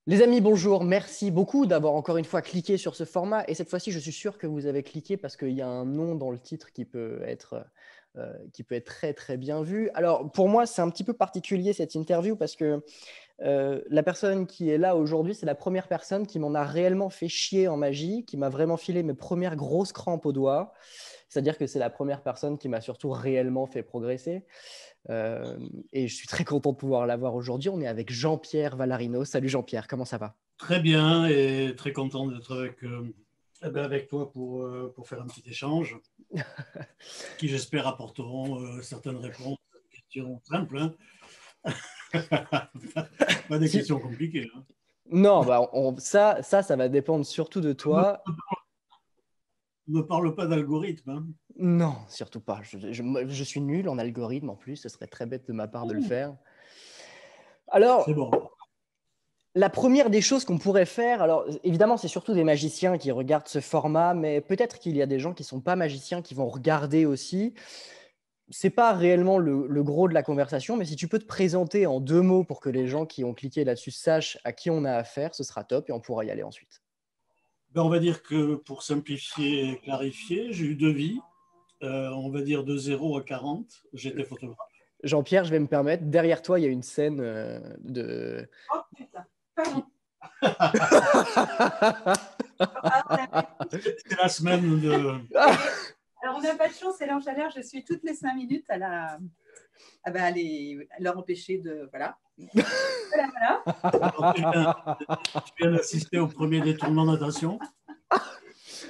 Les amis, bonjour. Merci beaucoup d'avoir encore une fois cliqué sur ce format. Et cette fois-ci, je suis sûr que vous avez cliqué parce qu'il y a un nom dans le titre qui peut être très, très bien vu. Alors, pour moi, c'est un petit peu particulier cette interview parce que la personne qui est là aujourd'hui, c'est la première personne qui m'en a réellement fait chier en magie, qui m'a vraiment filé mes premières grosses crampes aux doigts. C'est-à-dire que c'est la première personne qui m'a surtout réellement fait progresser. Euh, et je suis très content de pouvoir l'avoir aujourd'hui. On est avec Jean-Pierre Valarino. Salut Jean-Pierre, comment ça va? Très bien et très content d'être avec toi pour faire un petit échange qui, j'espère, apporteront certaines réponses à des questions simples, hein. Pas des Si- questions compliquées, hein. Non, bah ça va dépendre surtout de Ne toi. me parle pas d'algorithme, hein. Non, surtout pas. Je suis nul en algorithme en plus. Ce serait très bête de ma part de le faire. C'est Alors, bon. la première des choses qu'on pourrait faire, alors évidemment, c'est surtout des magiciens qui regardent ce format, mais peut-être qu'il y a des gens qui sont pas magiciens qui vont regarder aussi. C'est pas réellement le gros de la conversation, mais si tu peux te présenter en 2 mots pour que les gens qui ont cliqué là-dessus sachent à qui on a affaire, ce sera top et on pourra y aller ensuite. Ben, on va dire que pour simplifier et clarifier, j'ai eu deux vies. On va dire de 0 à 40. J'étais photographe. Jean-Pierre, je vais me permettre, derrière toi, il y a une scène de... Oh putain, pardon. qui- Alors, on n'a pas de chance. C'est la semaine de. Alors, on n'a pas de chance, c'est l'ange à l'air. Je suis toutes les 5 minutes à la. Ah bah, à leur empêcher de. Voilà. Voilà, voilà. Alors, tu viens d'assister au premier détournement de natation.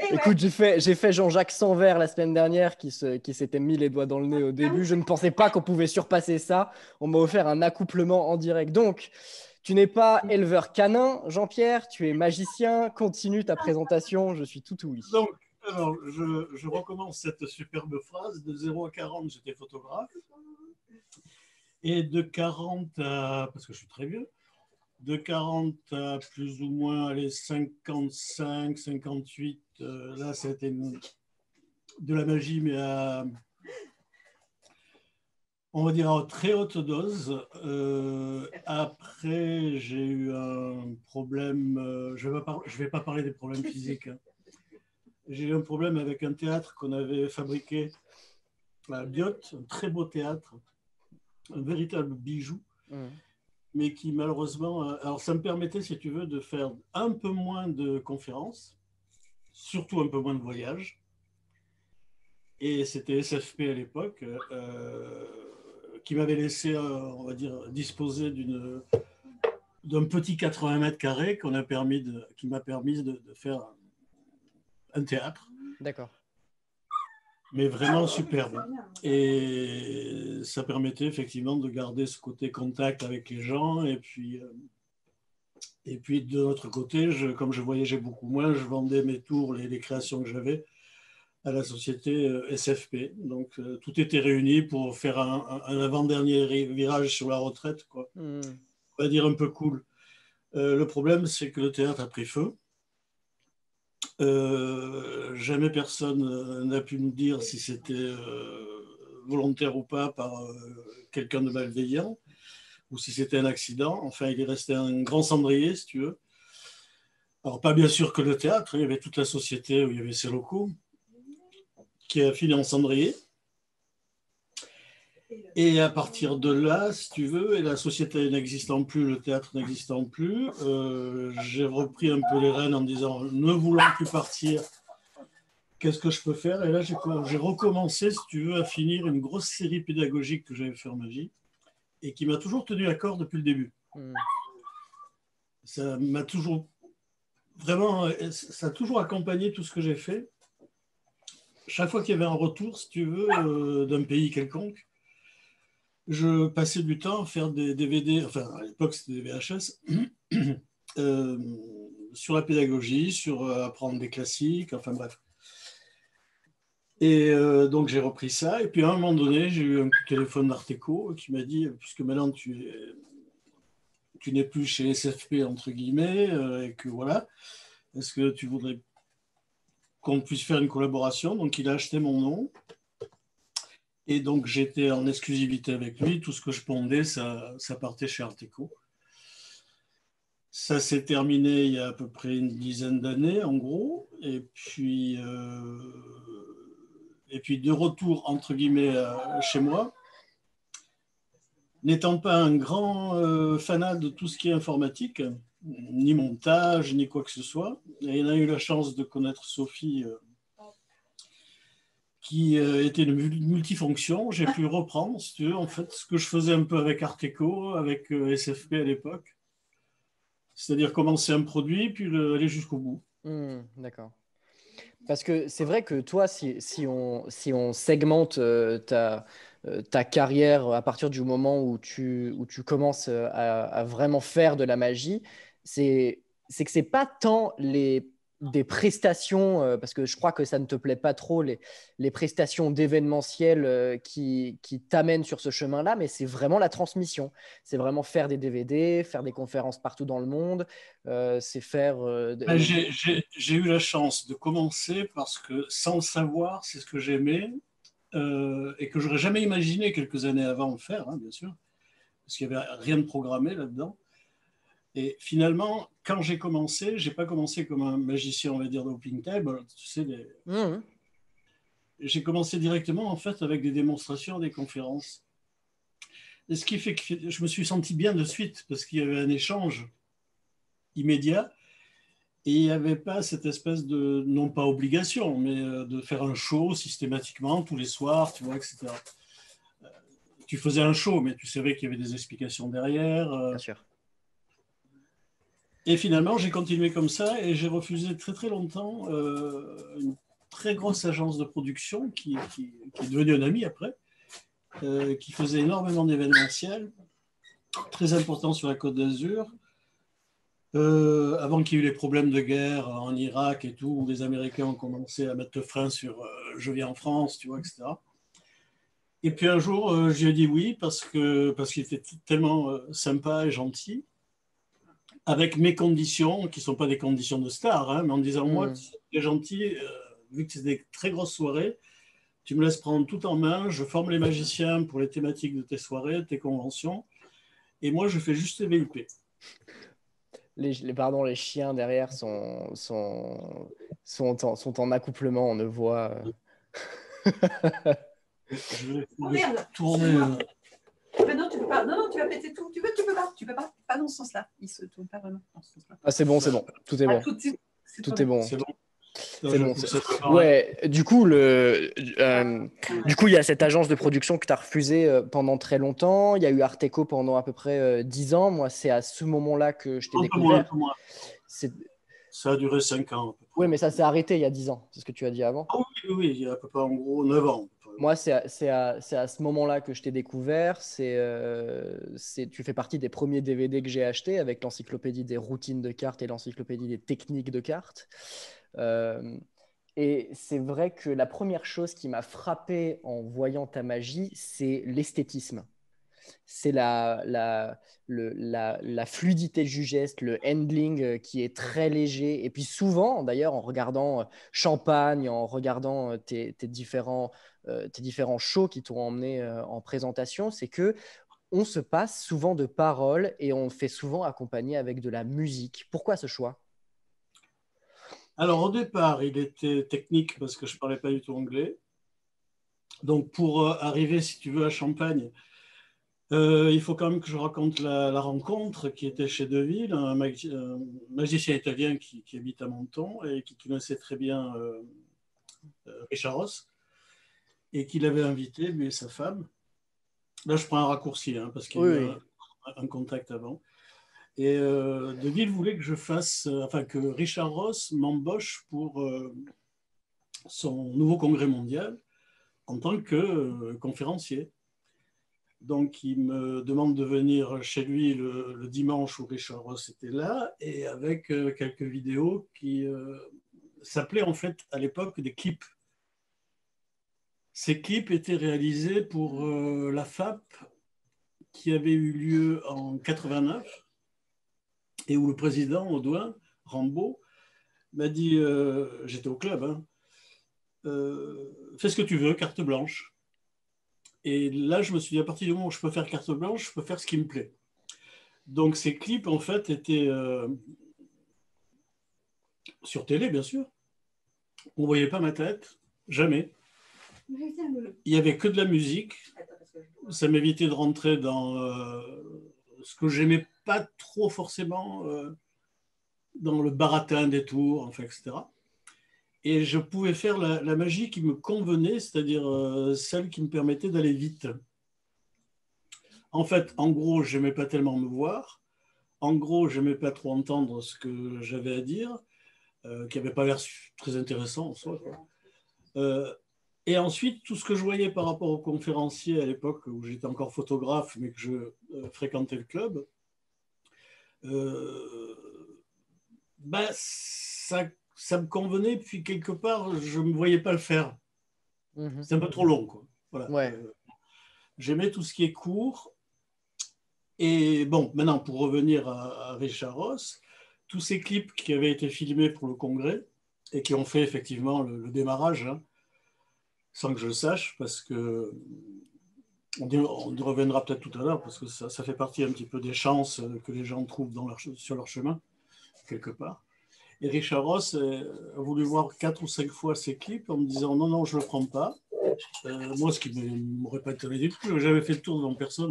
Et ouais, Écoute, j'ai fait Jean-Jacques Sanvert la semaine dernière qui s'était mis les doigts dans le nez au début. Je ne pensais pas qu'on pouvait surpasser ça. On m'a offert un accouplement en direct. Donc, tu n'es pas éleveur canin, Jean-Pierre, tu es magicien. Continue ta présentation, je suis tout oui. Donc, alors, je recommence cette superbe phrase. De 0 à 40, j'étais photographe. Et de 40 à, parce que je suis très vieux, de 40 à plus ou moins allez, 55, 58, là, c'était de la magie, mais on va dire à très haute dose. Après, j'ai eu un problème, je ne vais pas parler des problèmes physiques, hein. J'ai eu un problème avec un théâtre qu'on avait fabriqué à Biot, un très beau théâtre, un véritable bijou, Mmh. mais qui malheureusement, alors ça me permettait, si tu veux, de faire un peu moins de conférences, surtout un peu moins de voyages. Et c'était SFP à l'époque, qui m'avait laissé, on va dire, disposer d'un petit 80 mètres carrés qui m'a permis de faire un théâtre, D'accord. mais vraiment superbe. Et ça permettait effectivement de garder ce côté contact avec les gens. Et puis de l'autre côté, comme je voyageais beaucoup moins, je vendais mes tours, les créations que j'avais à la société SFP. Donc tout était réuni pour faire un avant-dernier virage sur la retraite, quoi. Mmh. On va dire un peu cool. Le problème, c'est que le théâtre a pris feu. Jamais personne n'a pu nous dire si c'était volontaire ou pas par quelqu'un de malveillant ou si c'était un accident. Enfin, il est resté un grand cendrier, si tu veux. Alors, pas bien sûr que le théâtre, il y avait toute la société où il y avait ses locaux qui a fini en cendrier. Et à partir de là, si tu veux, et la société n'existant plus, le théâtre n'existant plus, j'ai repris un peu les rênes en disant, ne voulant plus partir, qu'est-ce que je peux faire? Et là, j'ai recommencé, si tu veux, à finir une grosse série pédagogique que j'avais fait en magie et qui m'a toujours tenu à corps depuis le début. Mmh. Ça m'a toujours, vraiment, ça a toujours accompagné tout ce que j'ai fait. Chaque fois qu'il y avait un retour, si tu veux, d'un pays quelconque, je passais du temps à faire des DVD, enfin à l'époque c'était des VHS, euh, sur la pédagogie, sur apprendre des classiques, enfin bref. Et donc j'ai repris ça, et puis à un moment donné, j'ai eu un coup de téléphone d'Arteco qui m'a dit, puisque maintenant tu n'es plus chez SFP, entre guillemets, et que voilà, est-ce que tu voudrais qu'on puisse faire une collaboration? Donc il a acheté mon nom, et donc j'étais en exclusivité avec lui, tout ce que je pondais, ça partait chez Arteco. Ça s'est terminé il y a à peu près une dizaine d'années, en gros. Et puis de retour, entre guillemets, chez moi, n'étant pas un grand fanat de tout ce qui est informatique, ni montage, ni quoi que ce soit, et on a eu la chance de connaître Sophie, qui était de multifonction. J'ai pu reprendre, si tu veux, en fait, ce que je faisais un peu avec Arteco, avec SFP à l'époque. C'est-à-dire commencer un produit, puis aller jusqu'au bout. D'accord. Parce que c'est vrai que toi, si on segmente ta carrière à partir du moment où tu commences à vraiment faire de la magie, c'est que c'est pas tant des prestations, parce que je crois que ça ne te plaît pas trop, les prestations d'événementiel qui t'amènent sur ce chemin-là, mais c'est vraiment la transmission. C'est vraiment faire des DVD, faire des conférences partout dans le monde, c'est faire… J'ai eu la chance de commencer parce que, sans le savoir, c'est ce que j'aimais et que j'aurais jamais imaginé quelques années avant faire, hein, bien sûr, parce qu'il n'y avait rien de programmé là-dedans. Et finalement, quand j'ai commencé, j'ai pas commencé comme un magicien, on va dire, d'opening table. Tu sais, j'ai commencé directement, en fait, avec des démonstrations, des conférences. Et ce qui fait que je me suis senti bien de suite, parce qu'il y avait un échange immédiat. Et il n'y avait pas cette espèce de, non pas obligation, mais de faire un show systématiquement tous les soirs, tu vois, etc. Tu faisais un show, mais tu savais qu'il y avait des explications derrière. Bien sûr. Et finalement, j'ai continué comme ça et j'ai refusé très très longtemps une très grosse agence de production qui est devenue un ami après, qui faisait énormément d'événementiels, très important sur la Côte d'Azur. Avant qu'il y ait eu les problèmes de guerre en Irak et tout, où les Américains ont commencé à mettre le frein sur je viens en France, tu vois, etc. Et puis un jour, j'ai dit oui parce qu'il était tellement sympa et gentil, avec mes conditions, qui ne sont pas des conditions de star, hein, mais en disant moi, tu es gentil, vu que c'est des très grosses soirées, tu me laisses prendre tout en main, je forme les magiciens pour les thématiques de tes soirées, tes conventions, et moi, je fais juste les VIP. Les chiens derrière sont en accouplement, on ne voit. Je vais merde, tourner. Mais non, tu peux pas. Non, tu vas péter tout. Tu peux pas. Tu peux pas. Pas dans ce sens-là. Il se tourne pas vraiment dans ce sens-là. Ah, c'est bon, c'est bon. Tout est bon. Tout est bon. C'est bon. C'est bon. Ouais, du coup, il y a cette agence de production que tu as refusée pendant très longtemps. Il y a eu Arteco pendant à peu près 10 ans. Moi, c'est à ce moment-là que je t'ai découvert. Un peu moins. Ça a duré 5 ans. Oui, mais ça s'est arrêté il y a 10 ans. C'est ce que tu as dit avant. Ah oui, il y a à peu près en gros 9 ans. Moi, c'est à ce moment-là que je t'ai découvert. Tu fais partie des premiers DVD que j'ai achetés avec l'encyclopédie des routines de cartes et l'encyclopédie des techniques de cartes. Et c'est vrai que la première chose qui m'a frappé en voyant ta magie, c'est l'esthétisme. C'est la fluidité du geste, le handling qui est très léger. Et puis souvent, d'ailleurs, en regardant Champagne, en regardant tes différents shows qui t'ont emmené en présentation, c'est que on se passe souvent de paroles et on fait souvent accompagner avec de la musique. Pourquoi ce choix ? Alors au départ, il était technique parce que je ne parlais pas du tout anglais. Donc pour arriver, si tu veux, à Champagne, il faut quand même que je raconte la rencontre qui était chez Deville, un magicien italien qui habite à Menton et qui connaissait très bien Richard Ross et qui l'avait invité, lui et sa femme. Là, je prends un raccourci parce qu'il y a eu un contact avant. Et Deville voulait que je fasse, que Richard Ross m'embauche pour son nouveau congrès mondial en tant que conférencier. Donc, il me demande de venir chez lui le dimanche où Richard Ross était là et avec quelques vidéos qui s'appelaient en fait à l'époque des clips. Ces clips étaient réalisés pour la FAP qui avait eu lieu en 89 et où le président Audouin Rambaud m'a dit, j'étais au club, fais ce que tu veux, carte blanche. Et là, je me suis dit, à partir du moment où je peux faire carte blanche, je peux faire ce qui me plaît. Donc ces clips, en fait, étaient sur télé, bien sûr. On ne voyait pas ma tête, jamais. Il n'y avait que de la musique. Ça m'évitait de rentrer dans ce que j'aimais pas trop forcément, dans le baratin des tours, enfin, etc. Et je pouvais faire la magie qui me convenait, c'est-à-dire celle qui me permettait d'aller vite. En fait, en gros, je n'aimais pas tellement me voir. En gros, je n'aimais pas trop entendre ce que j'avais à dire, qui n'avait pas l'air très intéressant en soi, quoi. Et ensuite, tout ce que je voyais par rapport aux conférenciers à l'époque où j'étais encore photographe, mais que je fréquentais le club, bah, ça me convenait, puis quelque part, je ne me voyais pas le faire. C'est un peu trop long, quoi. Voilà. Ouais. J'aimais tout ce qui est court. Et bon, maintenant, pour revenir à Richard Ross, tous ces clips qui avaient été filmés pour le congrès et qui ont fait effectivement le démarrage, hein, sans que je le sache, parce que on y reviendra peut-être tout à l'heure, parce que ça fait partie un petit peu des chances que les gens trouvent sur leur chemin, quelque part. Et Richard Ross a voulu voir 4 ou 5 fois ces clips en me disant non, non, je ne le prends pas. Moi, ce qui ne m'aurait pas étonné du tout, j'avais fait le tour devant personne.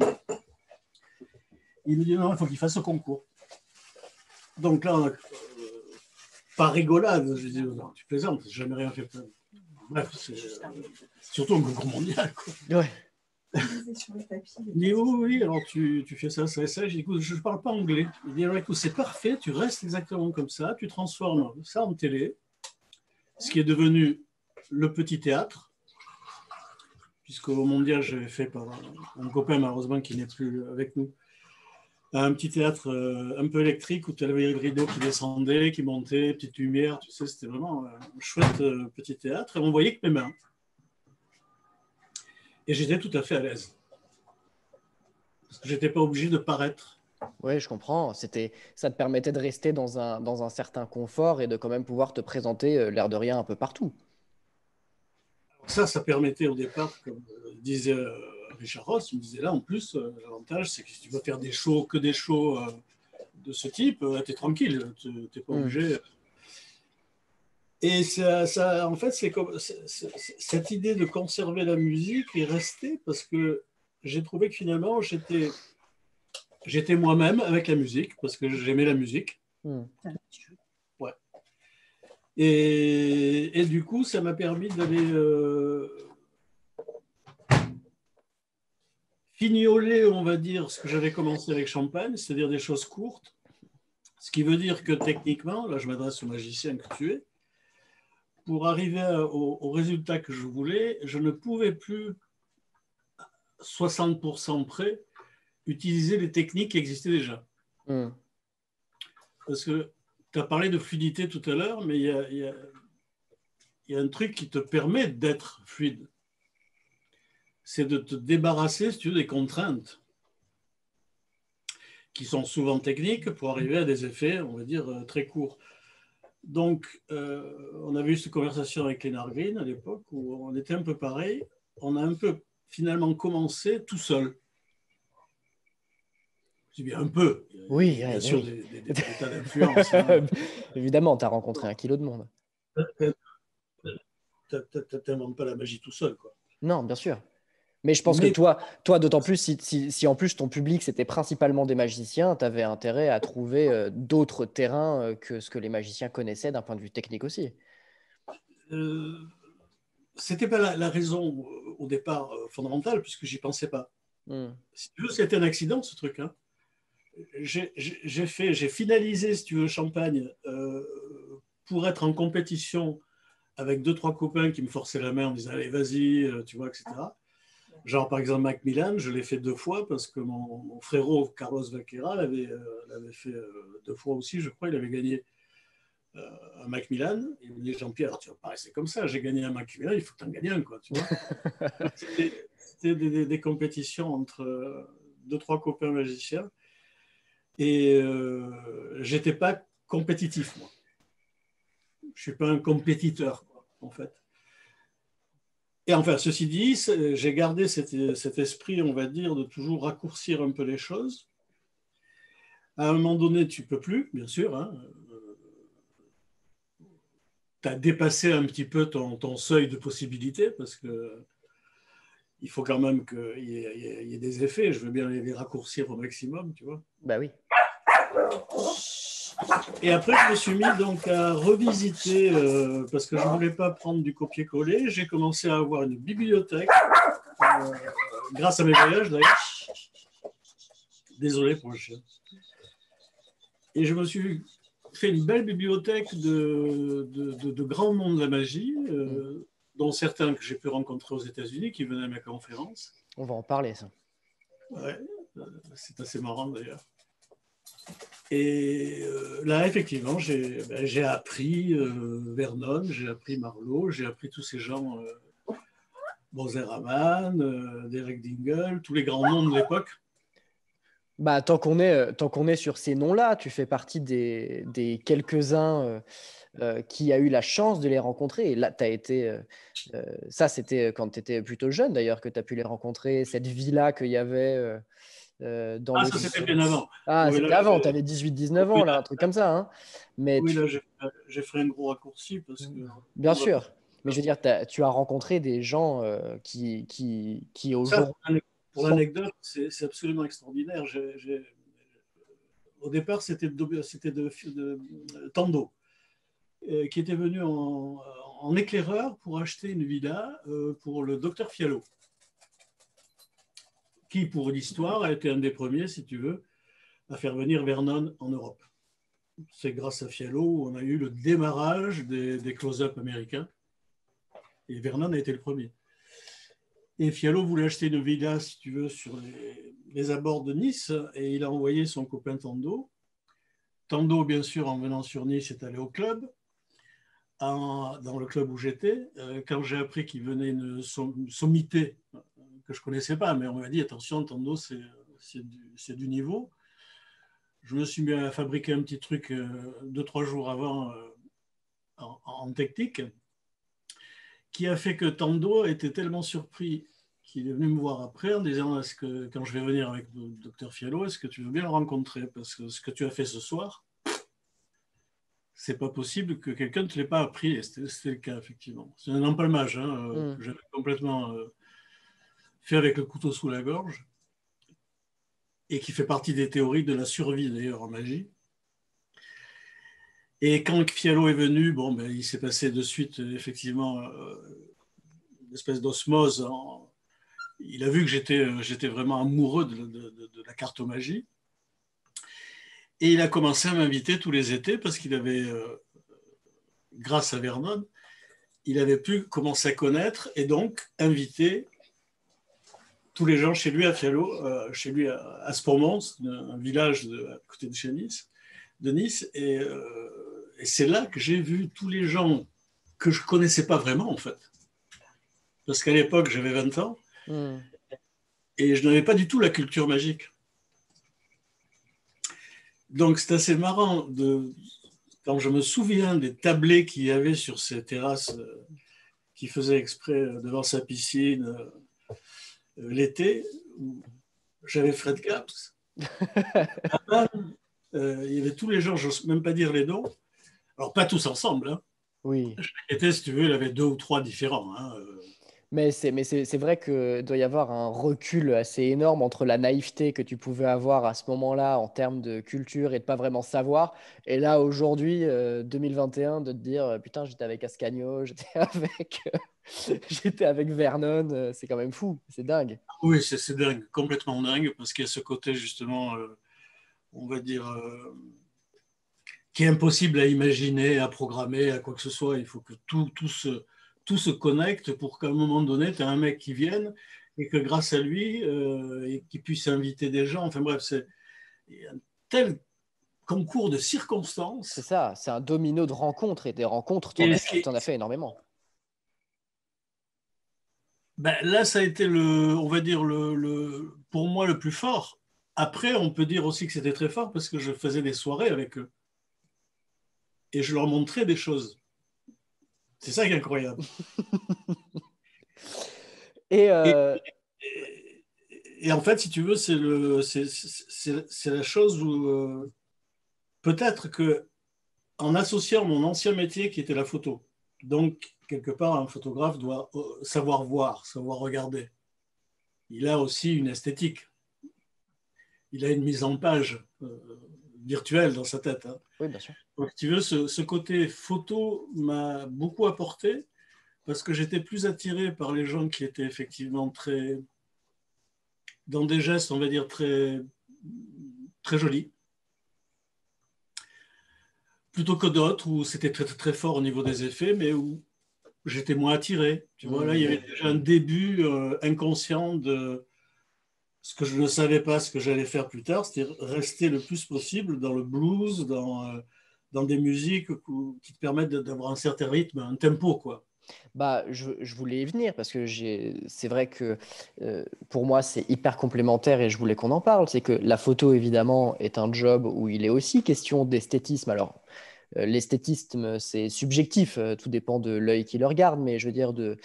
Il me dit non, il faut qu'il fasse ce concours. Donc là, pas rigolade, je dis non, tu plaisantes, j'ai jamais rien fait. Bref, c'est surtout un concours mondial, quoi. Ouais. Il dit oui, oui, alors tu fais ça, ça et ça. J'ai dit écoute, je ne parle pas anglais. Il dit alors écoute, c'est parfait, tu restes exactement comme ça, tu transformes ça en télé, ce qui est devenu le petit théâtre, puisqu'au mondial, j'avais fait par un copain, malheureusement, qui n'est plus avec nous, un petit théâtre un peu électrique où tu avais le rideau qui descendait, qui montait, petite lumière, tu sais, c'était vraiment un chouette petit théâtre, et on voyait que mes mains. Et j'étais tout à fait à l'aise. Parce que je n'étais pas obligé de paraître. Oui, je comprends. Ça te permettait de rester dans un certain confort et de quand même pouvoir te présenter l'air de rien un peu partout. Ça permettait au départ, comme disait Richard Ross, il me disait là en plus, l'avantage c'est que si tu veux faire des shows de ce type, tu es tranquille, tu n'es pas obligé. Et ça, en fait, cette idée de conserver la musique est restée parce que j'ai trouvé que finalement j'étais moi-même avec la musique parce que j'aimais la musique. Ouais. Et du coup, ça m'a permis d'aller fignoler, on va dire, ce que j'avais commencé avec Champagne, c'est-à-dire des choses courtes. Ce qui veut dire que techniquement, là je m'adresse au magicien que tu es, pour arriver au résultat que je voulais, je ne pouvais plus 60% près utiliser les techniques qui existaient déjà. Parce que tu as parlé de fluidité tout à l'heure, mais il y a un truc qui te permet d'être fluide. C'est de te débarrasser, si tu veux, des contraintes qui sont souvent techniques pour arriver à des effets, on va dire, très courts. Donc, on avait eu cette conversation avec Lénard Green à l'époque où on était un peu pareil. On a un peu finalement commencé tout seul. Je dis bien un peu. Oui, bien oui, sûr, oui. des tas d'influences. Hein. Évidemment, tu as rencontré un kilo de monde. Tu n'inventes pas la magie tout seul, quoi. Non, bien sûr. Mais je pense que toi d'autant plus, si en plus ton public c'était principalement des magiciens, tu avais intérêt à trouver d'autres terrains que ce que les magiciens connaissaient d'un point de vue technique aussi. C'était pas la raison au départ fondamentale, puisque j'y pensais pas. Si tu veux, c'était un accident, ce truc. Hein. J'ai finalisé, si tu veux, Champagne pour être en compétition avec 2-3 copains qui me forçaient la main en disant allez, vas-y, tu vois, etc. Genre, par exemple, Macmillan, je l'ai fait 2 fois parce que mon frérot Carlos Vaquera l'avait fait 2 fois aussi, je crois, il avait gagné un Macmillan. Il me dit Jean-Pierre, tu vas pas rester comme ça, j'ai gagné un Macmillan, il faut que tu en gagnes un, quoi, tu vois. C'était des compétitions entre 2-3 copains magiciens et j'étais pas compétitif, moi. Je suis pas un compétiteur, quoi, en fait. Et enfin, ceci dit, j'ai gardé cet esprit, on va dire, de toujours raccourcir un peu les choses. À un moment donné, tu ne peux plus, bien sûr. Hein. Tu as dépassé un petit peu ton seuil de possibilité parce que il faut quand même qu'il y ait des effets. Je veux bien les raccourcir au maximum, tu vois. Bah oui. Et après, je me suis mis donc à revisiter, parce que je ne voulais pas prendre du copier-coller. J'ai commencé à avoir une bibliothèque, grâce à mes voyages d'ailleurs. Désolé pour le chien. Et je me suis fait une belle bibliothèque de grands noms de la magie, dont certains que j'ai pu rencontrer aux États-Unis qui venaient à ma conférence. On va en parler, ça. Ouais, c'est assez marrant d'ailleurs. Et là, effectivement, j'ai appris Vernon, j'ai appris Marlowe, j'ai appris tous ces gens, Bozeraman, Derek Dingle, tous les grands noms de l'époque. Bah, tant qu'on est sur ces noms-là, tu fais partie des quelques-uns qui a eu la chance de les rencontrer. Et là, tu as été. Ça, c'était quand tu étais plutôt jeune, d'ailleurs, que tu as pu les rencontrer. Cette vie-là qu'il y avait dans le. Ça, c'était bien avant. Ah, Oui, c'était là, avant, tu avais 18-19 ans, oui, là, un truc comme ça. Hein. Mais oui, là, j'ai fait un gros raccourci parce que. Bien sûr. Mais je veux dire, tu as rencontré des gens qui Ça, aujourd'hui pour sont. l'anecdote, c'est absolument extraordinaire. Au départ, c'était de Tando, qui était venu en éclaireur pour acheter une villa pour le docteur Fiallo, qui, pour l'histoire, a été un des premiers, si tu veux, à faire venir Vernon en Europe. C'est grâce à Fiallo où on a eu le démarrage des close-up américains. Et Vernon a été le premier. Et Fiallo voulait acheter une villa, si tu veux, sur les abords de Nice, et il a envoyé son copain Tando. Tando, bien sûr, en venant sur Nice, est allé au club, dans le club où j'étais. Quand j'ai appris qu'il venait une sommité, que je ne connaissais pas, mais on m'a dit, attention, Tando, c'est du niveau. Je me suis mis à fabriquer un petit truc 2-3 jours avant en technique, qui a fait que Tando était tellement surpris qu'il est venu me voir après en disant, est-ce que quand je vais venir avec le docteur Fiallo, est-ce que tu veux bien le rencontrer? Parce que ce que tu as fait ce soir, c'est pas possible que quelqu'un ne te l'ait pas appris. Et c'était le cas, effectivement. C'est un empalmage que j'avais complètement fait avec le couteau sous la gorge et qui fait partie des théories de la survie, d'ailleurs, en magie. Et quand Fiallo est venu, bon, ben, il s'est passé de suite, effectivement, une espèce d'osmose. Il a vu que j'étais vraiment amoureux de la cartomagie. Et il a commencé à m'inviter tous les étés parce qu'il avait, grâce à Vernon, il avait pu commencer à connaître et donc inviter tous les gens chez lui à Fiallo, chez lui à Spormont, un village à côté de Nice. Et c'est là que j'ai vu tous les gens que je ne connaissais pas vraiment, en fait. Parce qu'à l'époque, j'avais 20 ans et je n'avais pas du tout la culture magique. Donc, c'est assez marrant quand je me souviens des tablés qu'il y avait sur ces terrasses qui faisaient exprès devant sa piscine l'été, où j'avais Fred Gaps. Il y avait tous les gens, je n'ose même pas dire les noms. Alors, pas tous ensemble. Hein. Oui. Chaque été, si tu veux, il y avait 2 ou 3 différents. Hein. Mais c'est vrai qu'il doit y avoir un recul assez énorme entre la naïveté que tu pouvais avoir à ce moment-là en termes de culture et de pas vraiment savoir. Et là, aujourd'hui, 2021, de te dire putain, j'étais avec Ascanio, j'étais avec Vernon, c'est quand même fou, c'est dingue. Oui, c'est dingue, complètement dingue, parce qu'il y a ce côté, justement, on va dire, qui est impossible à imaginer, à programmer, à quoi que ce soit. Il faut que tout se connecte pour qu'à un moment donné, tu as un mec qui vienne et que grâce à lui, et qu'il puisse inviter des gens. Enfin bref, c'est un tel concours de circonstances. C'est ça, c'est un domino de rencontres et des rencontres, t'en as fait énormément. Ben, là, ça a été on va dire, pour moi, le plus fort. Après, on peut dire aussi que c'était très fort parce que je faisais des soirées avec eux. Et je leur montrais des choses. C'est ça qui est incroyable. Et, Et, et en fait, si tu veux, c'est la chose où peut-être que en associant mon ancien métier qui était la photo, donc quelque part un photographe doit savoir voir, savoir regarder. Il a aussi une esthétique, il a une mise en page virtuelle dans sa tête. Hein. Oui, bien sûr. Donc, si tu veux, ce côté photo m'a beaucoup apporté parce que j'étais plus attiré par les gens qui étaient effectivement très, dans des gestes, on va dire, très, très jolis, plutôt que d'autres où c'était très, très, très fort au niveau des effets, mais où j'étais moins attiré. Tu vois, là, il y avait déjà un début inconscient de ce que je ne savais pas, ce que j'allais faire plus tard, c'est-à-dire rester le plus possible dans le blues, dans des musiques qui te permettent d'avoir un certain rythme, un tempo, quoi. Bah, je voulais y venir parce que c'est vrai que pour moi, c'est hyper complémentaire et je voulais qu'on en parle. C'est que la photo, évidemment, est un job où il est aussi question d'esthétisme. Alors, l'esthétisme, c'est subjectif, tout dépend de l'œil qui le regarde, mais je veux dire de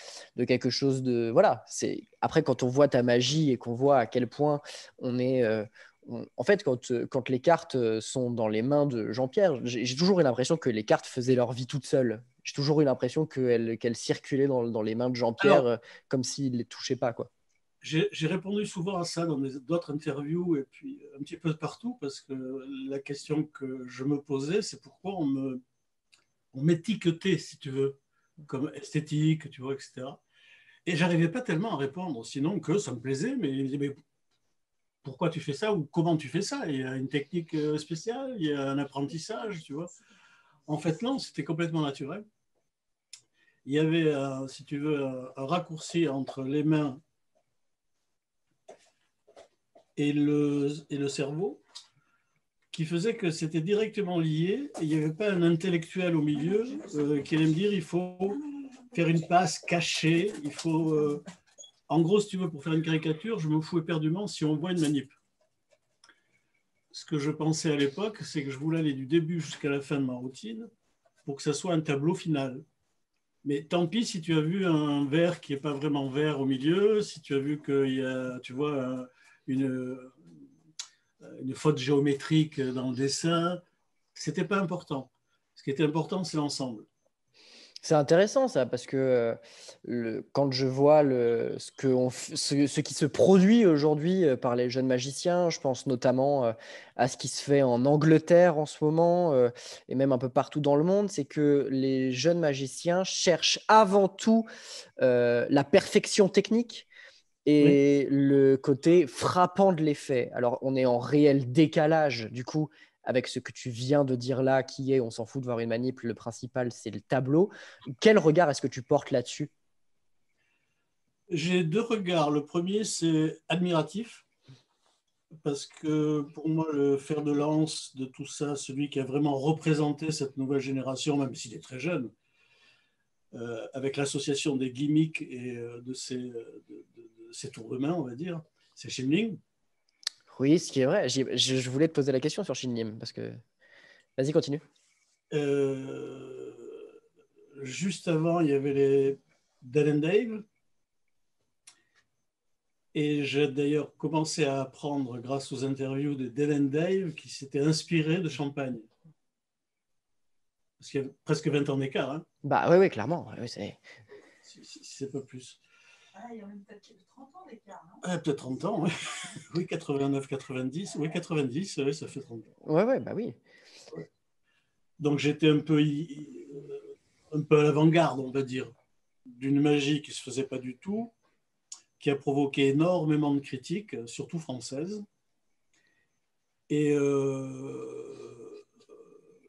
quelque chose de... Voilà, c'est... Après, quand on voit ta magie et qu'on voit à quel point on est... En fait, quand les cartes sont dans les mains de Jean-Pierre, j'ai toujours eu l'impression que les cartes faisaient leur vie toutes seules. J'ai toujours eu l'impression qu'elles circulaient dans les mains de Jean-Pierre Alors, comme s'il ne les touchait pas, quoi. j'ai répondu souvent à ça dans d'autres interviews et puis un petit peu partout parce que la question que je me posais, c'est pourquoi on m'étiquetait, si tu veux, comme esthétique, tu vois, etc. Et j'arrivais pas tellement à répondre, sinon que ça me plaisait, mais il me disait, mais pourquoi tu fais ça ou comment tu fais ça? Il y a une technique spéciale, il y a un apprentissage, tu vois. En fait, non, c'était complètement naturel. Il y avait, si tu veux, un raccourci entre les mains et le cerveau qui faisait que c'était directement lié et il n'y avait pas un intellectuel au milieu qui allait me dire il faut faire une passe cachée, il faut... En gros, si tu veux, pour faire une caricature, je me fous éperdument si on voit une manip. Ce que je pensais à l'époque, c'est que je voulais aller du début jusqu'à la fin de ma routine pour que ça soit un tableau final. Mais tant pis si tu as vu un vert qui n'est pas vraiment vert au milieu, si tu as vu qu'il y a, tu vois, une faute géométrique dans le dessin, ce n'était pas important. Ce qui était important, c'est l'ensemble. C'est intéressant ça, parce que quand je vois ce qui se produit aujourd'hui par les jeunes magiciens, je pense notamment à ce qui se fait en Angleterre en ce moment et même un peu partout dans le monde, c'est que les jeunes magiciens cherchent avant tout la perfection technique Oui. et le côté frappant de l'effet. Alors, on est en réel décalage, du coup, avec ce que tu viens de dire là, qui est, on s'en fout de voir une manip, le principal, c'est le tableau. Quel regard est-ce que tu portes là-dessus? J'ai deux regards. Le premier, c'est admiratif, parce que pour moi, le fer de lance de tout ça, celui qui a vraiment représenté cette nouvelle génération, même s'il est très jeune, avec l'association des gimmicks et de ces tours de main, on va dire, c'est Shinling. Oui, ce qui est vrai. Je voulais te poser la question sur Shin Lim, parce que... Vas-y, continue. Euh, Juste avant, il y avait les Dead and Dave. Et j'ai d'ailleurs commencé à apprendre, grâce aux interviews de Dead and Dave, qui s'était inspiré de Champagne. Parce qu'il y a presque 20 ans d'écart, hein, Bah oui, oui, clairement. Oui, c'est... si c'est pas plus. Ah, il y a même peut-être 30 ans d'écart, non? Ah, peut-être 30 ans, oui. Oui, 89, 90. Oui, 90, oui, ça fait 30 ans. Ouais, ouais, bah oui. Ouais. Donc j'étais un peu à l'avant-garde, on va dire, d'une magie qui ne se faisait pas du tout, qui a provoqué énormément de critiques, surtout françaises. Et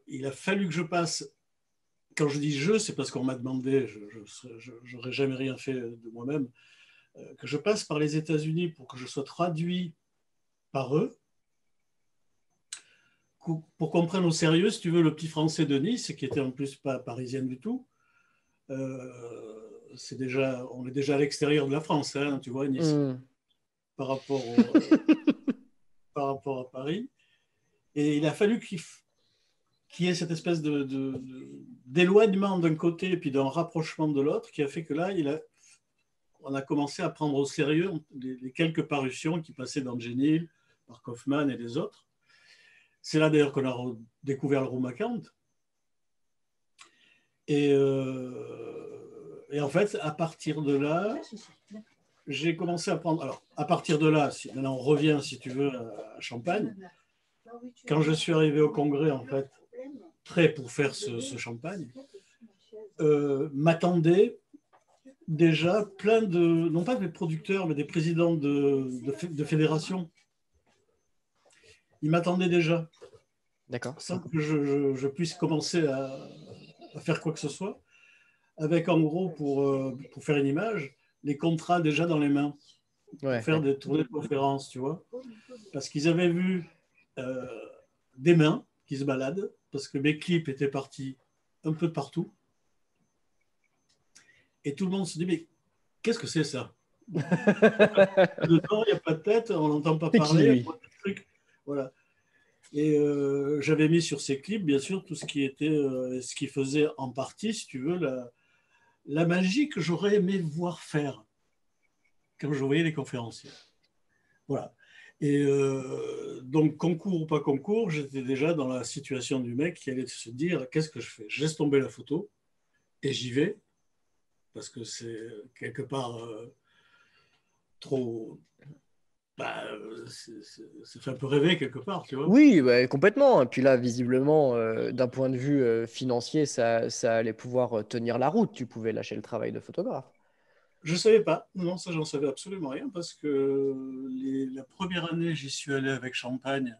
il a fallu que je passe, quand je dis je, c'est parce qu'on m'a demandé, je n'aurais jamais rien fait de moi-même, que je passe par les États-Unis pour que je sois traduit par eux, pour qu'on prenne au sérieux, si tu veux, le petit français de Nice, qui était en plus pas parisienne du tout. On est déjà à l'extérieur de la France, hein, tu vois, Nice, Hmm. par rapport, par rapport à Paris. Et il a fallu qu'il y ait cette espèce d'éloignement d'un côté et puis d'un rapprochement de l'autre qui a fait que là, on a commencé à prendre au sérieux les quelques parutions qui passaient dans Genil, par Kaufman et les autres. C'est là d'ailleurs qu'on a découvert le room account. Et en fait, à partir de là, j'ai commencé à prendre. Alors, à partir de là, maintenant on revient, si tu veux, à Champagne. Quand je suis arrivé au congrès, en fait, prêt pour faire ce champagne, m'attendaient déjà plein de, non pas des producteurs, mais des présidents de fédérations. Ils m'attendaient déjà. D'accord. Sans que je puisse commencer à faire quoi que ce soit, avec en gros, pour faire une image, les contrats déjà dans les mains, pour faire des tournées de conférences, tu vois. Parce qu'ils avaient vu des mains qui se baladent, parce que mes clips étaient partis un peu de partout. Et tout le monde se dit, mais qu'est-ce que c'est ça? Dedans, il n'y a pas de tête, on n'entend pas parler. Voilà. Et j'avais mis sur ces clips, bien sûr, tout ce qui était, ce qui faisait en partie, si tu veux, la magie que j'aurais aimé voir faire quand je voyais les conférenciers. Voilà. Et donc, concours ou pas concours, j'étais déjà dans la situation du mec qui allait se dire, qu'est-ce que je fais? Je laisse tomber la photo et j'y vais, parce que c'est quelque part trop... Bah, ça fait un peu rêver quelque part, tu vois. Oui, bah, complètement. Et puis là, visiblement, d'un point de vue financier, ça allait pouvoir tenir la route. Tu pouvais lâcher le travail de photographe. Je ne savais pas. Non, ça, j'en savais absolument rien parce que la première année, j'y suis allé avec Champagne,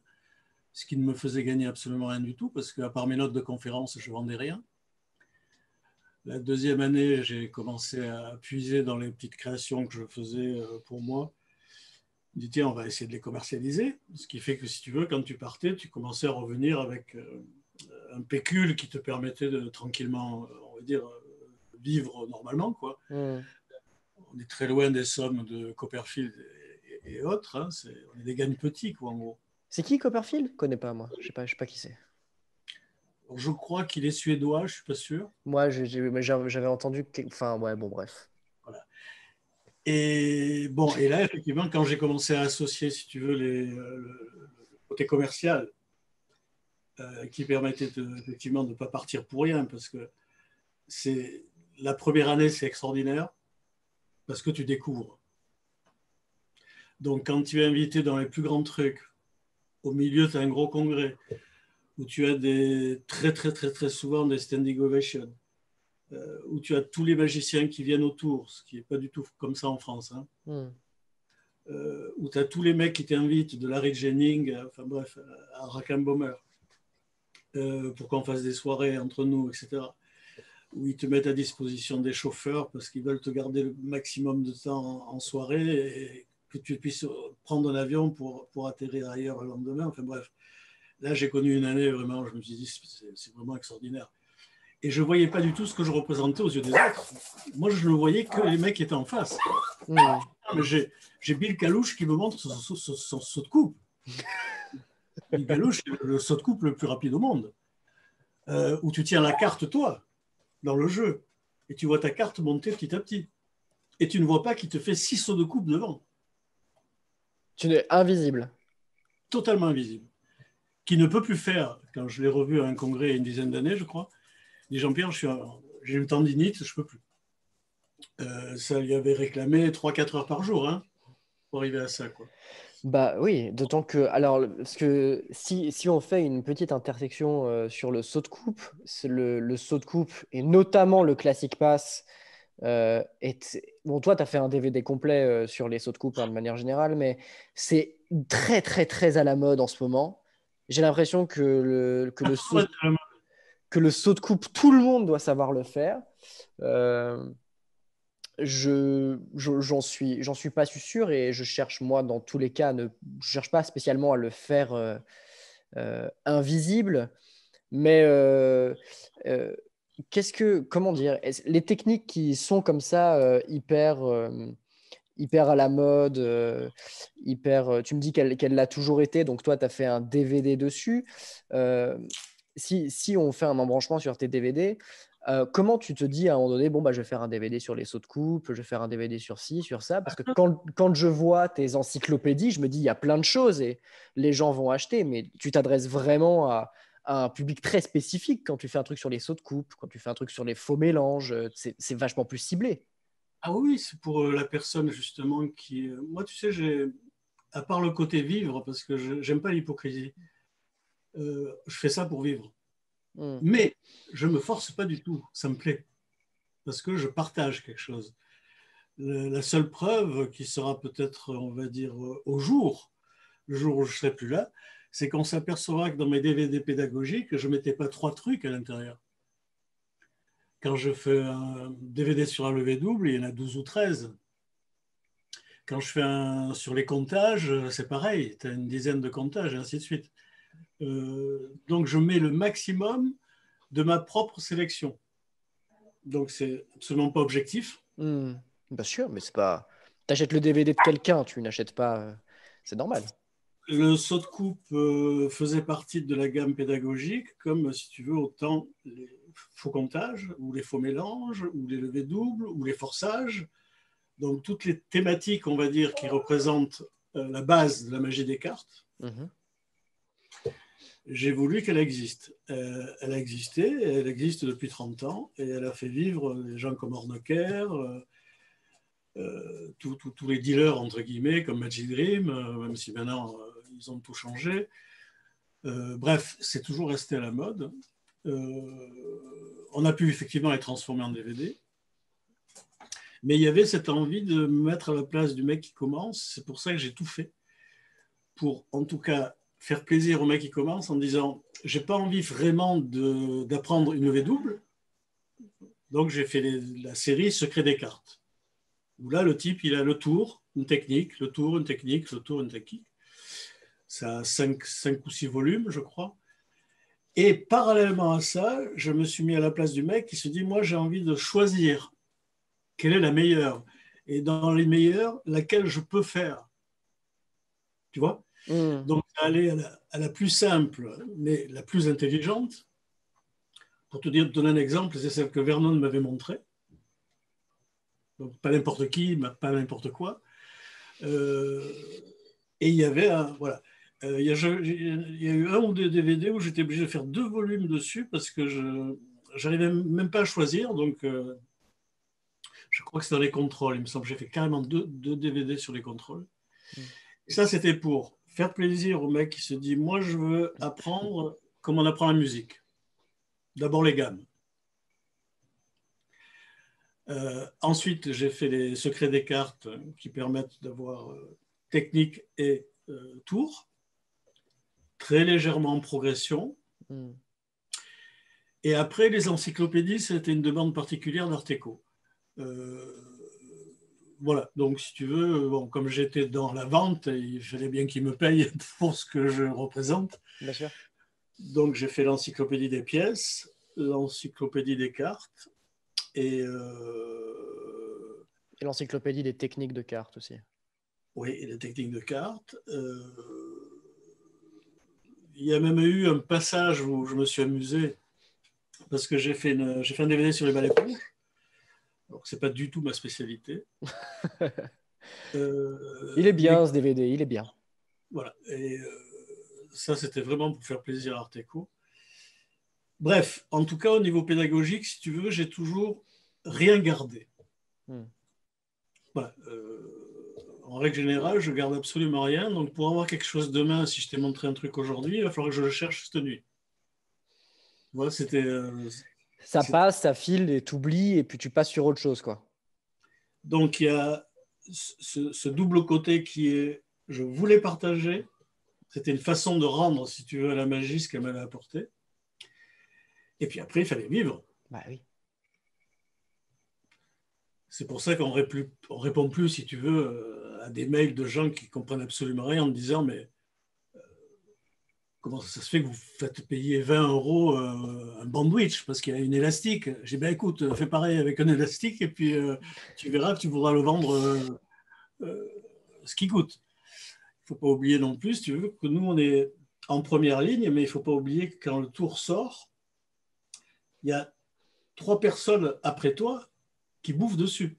ce qui ne me faisait gagner absolument rien du tout parce qu'à part mes notes de conférence, je ne vendais rien. La deuxième année, j'ai commencé à puiser dans les petites créations que je faisais pour moi. Je me dis, tiens, on va essayer de les commercialiser. Ce qui fait que, si tu veux, quand tu partais, tu commençais à revenir avec un pécule qui te permettait de tranquillement, on va dire, vivre normalement, quoi. On est très loin des sommes de Copperfield et autres. Hein. On est des gagnes petits, quoi, en gros. C'est qui Copperfield? Je ne connais pas, moi. Je sais pas qui c'est. Je crois qu'il est suédois, je ne suis pas sûr. Moi, j'avais entendu... Enfin, ouais, bon, bref. Voilà. Et bon, et là, effectivement, quand j'ai commencé à associer, si tu veux, le côté commercial, qui permettait effectivement de ne pas partir pour rien, parce que la première année, c'est extraordinaire, parce que tu découvres. Donc, quand tu es invité dans les plus grands trucs, au milieu, tu as un gros congrès, où tu as très souvent des standing ovations, où tu as tous les magiciens qui viennent autour, ce qui n'est pas du tout comme ça en France. Hein. Où tu as tous les mecs qui t'invitent, de Larry Jennings, enfin bref, à Rackham-Bomber, pour qu'on fasse des soirées entre nous, etc. Où ils te mettent à disposition des chauffeurs parce qu'ils veulent te garder le maximum de temps en soirée et que tu puisses prendre un avion pour atterrir ailleurs le lendemain. Enfin bref, là j'ai connu une année vraiment, je me suis dit c'est vraiment extraordinaire. Et je ne voyais pas du tout ce que je représentais aux yeux des autres. Moi, je ne voyais que les mecs qui étaient en face. J'ai Bill Kalouche qui me montre son saut de coupe. Bill Kalouche, c'est le saut de coupe le plus rapide au monde. Où tu tiens la carte, toi, dans le jeu, et tu vois ta carte monter petit à petit. Et tu ne vois pas qu'il te fait 6 sauts de coupe devant. Tu es invisible. Totalement invisible. Qui ne peut plus faire, quand je l'ai revu à un congrès il y a une dizaine d'années, je crois, dit Jean-Pierre, j'ai une tendinite, je ne peux plus. Ça lui avait réclamé 3-4 heures par jour hein, pour arriver à ça, quoi. Bah oui, d'autant que, alors, parce que si on fait une petite intersection sur le saut de coupe, le saut de coupe, et notamment le Classic Pass, bon, toi, tu as fait un DVD complet sur les sauts de coupe hein, de manière générale, mais c'est très à la mode en ce moment. J'ai l'impression que le saut de coupe, tout le monde doit savoir le faire. J'en suis pas sûr et je cherche, moi, dans tous les cas, je cherche pas spécialement à le faire invisible, mais comment dire, les techniques qui sont comme ça, hyper à la mode, tu me dis qu'elle l'a toujours été, donc toi, tu as fait un DVD dessus. si on fait un embranchement sur tes DVD, comment tu te dis à un moment donné, bon, bah, je vais faire un DVD sur les sauts de coupe, je vais faire un DVD sur ci, sur ça? Parce que quand je vois tes encyclopédies, je me dis, il y a plein de choses et les gens vont acheter, mais tu t'adresses vraiment à un public très spécifique quand tu fais un truc sur les sauts de coupe, quand tu fais un truc sur les faux mélanges, c'est vachement plus ciblé. Ah oui, c'est pour la personne justement qui... Moi, tu sais, à part le côté vivre, parce que je n'aime pas l'hypocrisie, je fais ça pour vivre. Mm. Mais je ne me force pas du tout, ça me plaît, parce que je partage quelque chose. La seule preuve qui sera peut-être, on va dire, le jour où je ne serai plus là, c'est qu'on s'apercevra que dans mes DVD pédagogiques, je ne mettais pas 3 trucs à l'intérieur. Quand je fais un DVD sur un lever double, il y en a 12 ou 13. Quand je fais un sur les comptages, c'est pareil, tu as une dizaine de comptages et ainsi de suite. Donc je mets le maximum de ma propre sélection. Donc c'est absolument pas objectif. Mm. Bien sûr, mais c'est pas. Tu achètes le DVD de quelqu'un, tu n'achètes pas. C'est normal. Le saut de coupe faisait partie de la gamme pédagogique, comme si tu veux, autant les faux comptages, ou les faux mélanges, ou les levées doubles, ou les forçages. Donc toutes les thématiques, on va dire, qui représentent la base de la magie des cartes. Mhm. J'ai voulu qu'elle existe. Elle a existé, elle existe depuis 30 ans, et elle a fait vivre des gens comme Hornecker, tous les dealers, entre guillemets, comme Magic Dream, même si maintenant ils ont tout changé. Bref, c'est toujours resté à la mode. On a pu effectivement les transformer en DVD. Mais il y avait cette envie de me mettre à la place du mec qui commence. C'est pour ça que j'ai tout fait. Pour, en tout cas, faire plaisir au mec qui commence en disant j'ai pas envie vraiment d'apprendre une levée double. Donc j'ai fait la série Secret des cartes. Où là, le type, il a le tour, une technique, le tour, une technique, le tour, une technique. Ça a 5 ou 6 volumes, je crois. Et parallèlement à ça, je me suis mis à la place du mec qui se dit moi, j'ai envie de choisir quelle est la meilleure. Et dans les meilleures, laquelle je peux faire. Tu vois? Donc, aller à la plus simple, mais la plus intelligente. Pour te donner un exemple, c'est celle que Vernon m'avait montrée. Donc, pas n'importe qui, pas n'importe quoi. Et il y avait voilà. Il y a eu un ou deux DVD où j'étais obligé de faire 2 volumes dessus parce que je n'arrivais même pas à choisir. Donc, je crois que c'est dans les contrôles. Il me semble que j'ai fait carrément 2 DVD sur les contrôles. Et ça, c'était pour faire plaisir au mec qui se dit moi, je veux apprendre comme on apprend la musique. D'abord les gammes. Ensuite, j'ai fait les secrets des cartes qui permettent d'avoir technique et tour, très légèrement en progression. Et après, les encyclopédies, c'était une demande particulière d'Arteco. Voilà, donc si tu veux, bon, comme j'étais dans la vente, il fallait bien qu'ils me payent pour ce que je représente. Bien sûr. Donc j'ai fait l'encyclopédie des pièces, l'encyclopédie des cartes et l'encyclopédie des techniques de cartes aussi. Oui, et les techniques de cartes. Il y a même eu un passage où je me suis amusé parce que j'ai fait un DVD sur les balais éponges. Donc, ce n'est pas du tout ma spécialité. Il est bien, ce DVD, il est bien. Voilà. Et ça, c'était vraiment pour faire plaisir à Arteco. Bref, en tout cas, au niveau pédagogique, si tu veux, j'ai toujours rien gardé. Voilà. En règle générale, je garde absolument rien. Donc, pour avoir quelque chose demain, si je t'ai montré un truc aujourd'hui, il va falloir que je le cherche cette nuit. Voilà, c'était... ça passe, ça file et t'oublies et puis tu passes sur autre chose, quoi. Donc, il y a ce double côté qui est je voulais partager. C'était une façon de rendre, si tu veux, à la magie ce qu'elle m'avait apporté. Et puis après, il fallait vivre. Bah oui. C'est pour ça qu'on répond plus, si tu veux, à des mails de gens qui comprennent absolument rien en me disant mais comment ça se fait que vous faites payer 20 € un bandwidth parce qu'il y a une élastique. J'ai dit ben écoute, fais pareil avec un élastique et puis tu verras que tu voudras le vendre ce qui coûte. Il ne faut pas oublier non plus, si tu veux, que nous, en première ligne, mais il ne faut pas oublier que quand le tour sort, il y a 3 personnes après toi qui bouffent dessus,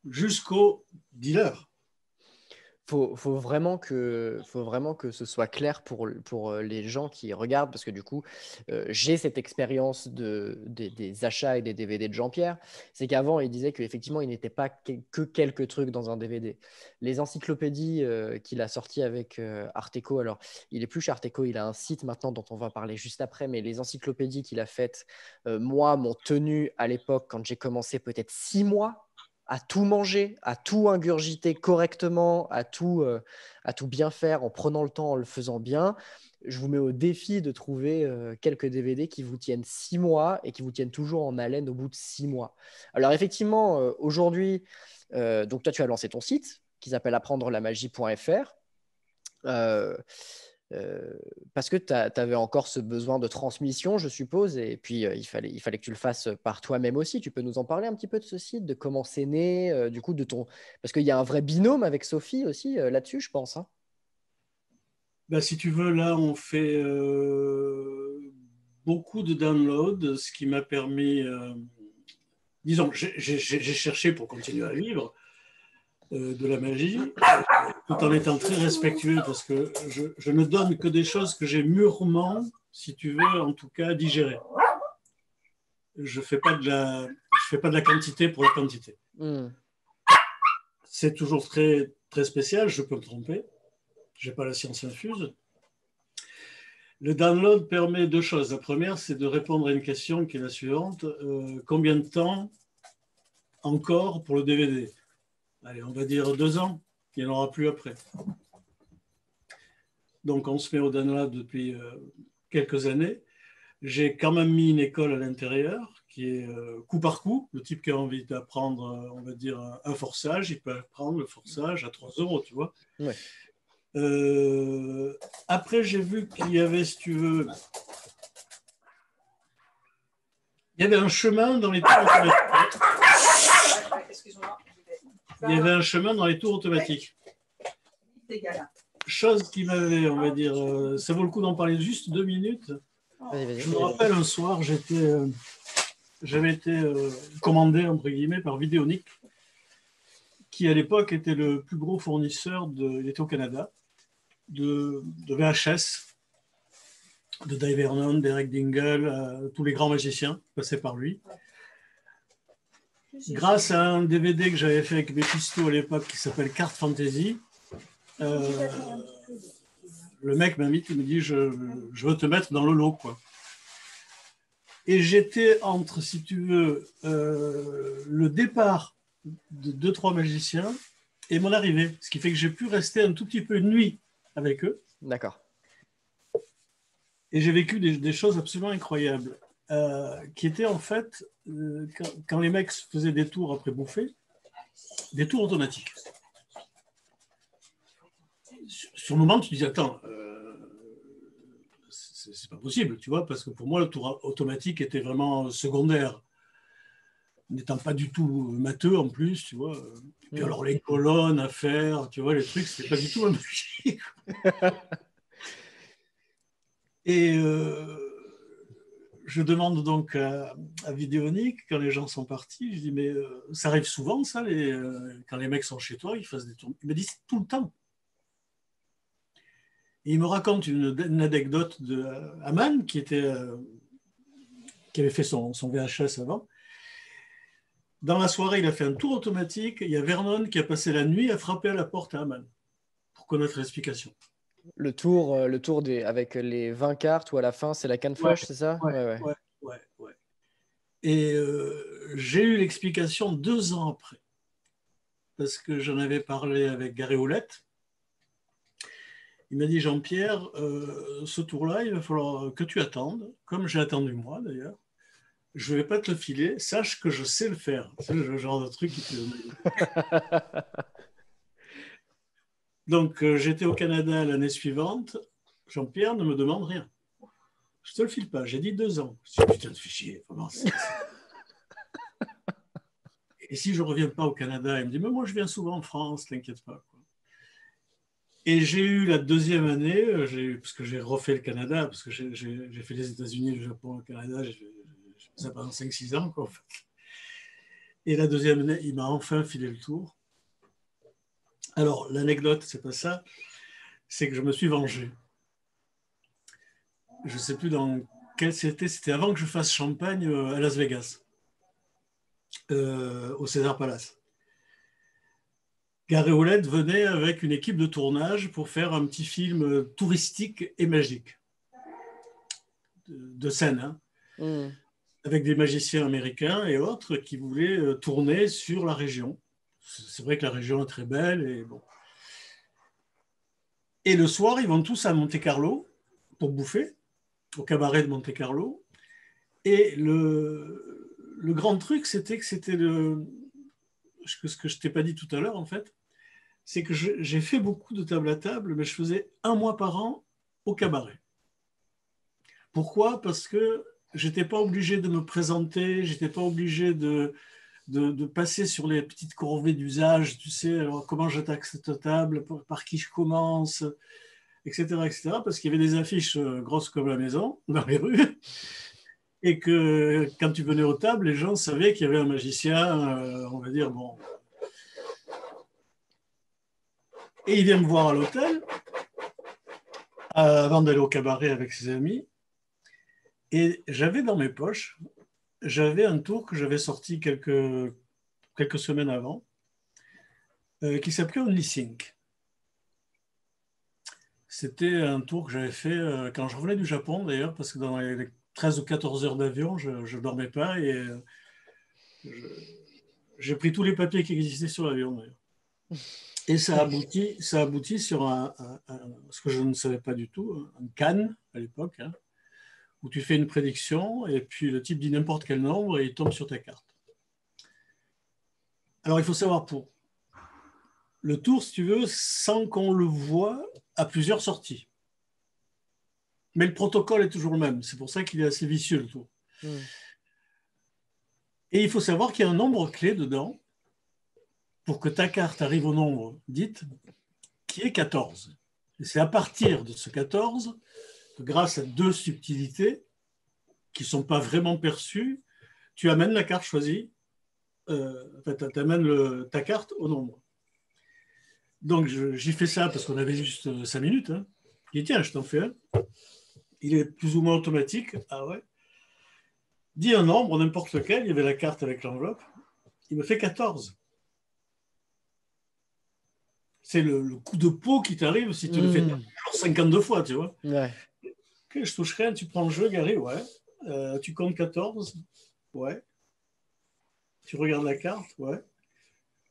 jusqu'au dealer. Faut vraiment que ce soit clair pour les gens qui regardent, parce que du coup, j'ai cette expérience des achats et des DVD de Jean-Pierre. C'est qu'avant, il disait qu'effectivement, il n'était pas que quelques trucs dans un DVD. Les encyclopédies qu'il a sorties avec Arteco, alors il est plus chez Arteco, il a un site maintenant dont on va parler juste après, mais les encyclopédies qu'il a faites, moi, m'ont tenu à l'époque, quand j'ai commencé, peut-être 6 mois à tout manger, à tout ingurgiter correctement, à tout bien faire en prenant le temps, en le faisant bien. Je vous mets au défi de trouver quelques DVD qui vous tiennent 6 mois et qui vous tiennent toujours en haleine au bout de 6 mois. Alors effectivement, aujourd'hui, donc toi tu as lancé ton site qui s'appelle apprendre-la-magie.fr. Parce que tu avais encore ce besoin de transmission, je suppose, et puis il fallait que tu le fasses par toi-même aussi. Tu peux nous en parler un petit peu de ce site, de comment c'est né, du coup, parce qu'il y a un vrai binôme avec Sophie aussi là-dessus, je pense. Hein. Ben, si tu veux, là, on fait beaucoup de downloads, ce qui m'a permis, disons, j'ai cherché pour continuer à vivre de la magie, tout en étant très respectueux, parce que je ne donne que des choses que j'ai mûrement, si tu veux, en tout cas, digérées. Je ne fais pas de la quantité pour la quantité. C'est toujours très, très spécial, je peux me tromper. Je n'ai pas la science infuse. Le download permet 2 choses. La première, c'est de répondre à une question qui est la suivante. Combien de temps encore pour le DVD? Allez, on va dire 2 ans. Il n'y en aura plus après. Donc, on se met au download depuis quelques années. J'ai quand même mis une école à l'intérieur qui est coup par coup. Le type qui a envie d'apprendre, on va dire, un forçage, il peut apprendre le forçage à 3 €, tu vois. Ouais. Après, j'ai vu qu'il y avait, si tu veux, il y avait un chemin dans les tours automatiques. Il y avait un chemin dans les tours automatiques. Chose qui m'avait, on va dire, ça vaut le coup d'en parler juste 2 minutes. Je me rappelle un soir, j'avais été commandé, entre guillemets, par Vidéonic, qui à l'époque était le plus gros fournisseur, il était au Canada, de VHS, de Dave Vernon, d'Eric Dingle, tous les grands magiciens passaient par lui. Grâce à un DVD que j'avais fait avec Mephisto à l'époque qui s'appelle Card Fantasy, le mec m'invite, il me dit je veux te mettre dans le lot, quoi. Et j'étais entre, si tu veux, le départ de 2-3 magiciens et mon arrivée, ce qui fait que j'ai pu rester un tout petit peu une nuit avec eux. D'accord. Et j'ai vécu des choses absolument incroyables, qui étaient en fait, quand les mecs faisaient des tours après bouffer, des tours automatiques. Sur le moment, tu te dis, attends, c'est pas possible, tu vois, parce que pour moi, le tour automatique était vraiment secondaire, n'étant pas du tout matheux en plus, tu vois. Et puis alors, les colonnes à faire, tu vois, les trucs, c'était pas du tout un magie. Et je demande donc à Vidéonic, quand les gens sont partis, je dis, mais ça arrive souvent, ça, quand les mecs sont chez toi, ils fassent des tours. Il me dit, tout le temps. Et il me raconte une anecdote de Haman, qui avait fait son VHS avant. Dans la soirée, il a fait un tour automatique. Il y a Vernon qui a passé la nuit à frapper à la porte à Haman pour connaître l'explication. Le tour avec les 20 cartes où à la fin, c'est la canne flush, c'est ça? Ouais. Et j'ai eu l'explication 2 ans après. Parce que j'en avais parlé avec Gary Houlette. Il m'a dit, Jean-Pierre, ce tour-là, il va falloir que tu attendes, comme j'ai attendu moi d'ailleurs. Je ne vais pas te le filer, sache que je sais le faire. C'est le genre de truc qui te... Donc, j'étais au Canada l'année suivante. Jean-Pierre ne me demande rien. Je ne te le file pas. J'ai dit 2 ans. Je dis, putain de fichier. Et si je ne reviens pas au Canada, il me dit, mais moi, je viens souvent en France, t'inquiète pas. Quoi. Et j'ai eu la deuxième année, parce que j'ai refait le Canada, parce que j'ai fait les États-Unis, le Japon, le Canada, j'ai fait ça pendant 5-6 ans, quoi, en fait. Et la deuxième année, il m'a enfin filé le tour. Alors, l'anecdote, c'est pas ça, c'est que je me suis vengé. Je ne sais plus dans quel c'était avant que je fasse Champagne à Las Vegas, au César Palace. Gary Oulette venait avec une équipe de tournage pour faire un petit film touristique et magique, de scène, hein, avec des magiciens américains et autres qui voulaient tourner sur la région. C'est vrai que la région est très belle. Et, bon. Et le soir, ils vont tous à Monte-Carlo pour bouffer, au cabaret de Monte-Carlo. Et le grand truc, c'était que c'était ce que je ne t'ai pas dit tout à l'heure, en fait, c'est que j'ai fait beaucoup de table à table, mais je faisais 1 mois par an au cabaret. Pourquoi? Parce que je n'étais pas obligé de me présenter, je n'étais pas obligé de passer sur les petites corvées d'usage, tu sais, alors comment j'attaque cette table, par qui je commence, etc., etc., parce qu'il y avait des affiches grosses comme la maison, dans les rues, et que quand tu venais aux tables, les gens savaient qu'il y avait un magicien, on va dire, bon. Et il vient me voir à l'hôtel, avant d'aller au cabaret avec ses amis, et j'avais dans mes poches, j'avais un tour que j'avais sorti quelques semaines avant, qui s'appelait Only Think. C'était un tour que j'avais fait quand je revenais du Japon, d'ailleurs, parce que dans les 13 ou 14 heures d'avion, je ne dormais pas et j'ai pris tous les papiers qui existaient sur l'avion, d'ailleurs. Et ça aboutit sur ce que je ne savais pas du tout, un Cannes à l'époque, hein, où tu fais une prédiction et puis le type dit n'importe quel nombre et il tombe sur ta carte. Alors il faut savoir pour le tour, si tu veux, sans qu'on le voie, à plusieurs sorties. Mais le protocole est toujours le même. C'est pour ça qu'il est assez vicieux, le tour. Et il faut savoir qu'il y a un nombre clé dedans pour que ta carte arrive au nombre dit, qui est 14. Et c'est à partir de ce 14 que, grâce à 2 subtilités qui ne sont pas vraiment perçues, tu amènes la carte choisie, tu amènes ta carte au nombre. Donc, j'ai fait ça parce qu'on avait juste 5 minutes. Hein. Je dis, tiens, je t'en fais un. Il est plus ou moins automatique. Ah ouais. Dis un nombre, n'importe lequel. Il y avait la carte avec l'enveloppe. Il me fait 14. C'est le coup de peau qui t'arrive si tu le fais 52 fois, tu vois. Ouais. Ok, je touche rien. Tu prends le jeu, Gary, ouais. Tu comptes 14, ouais. Tu regardes la carte, ouais.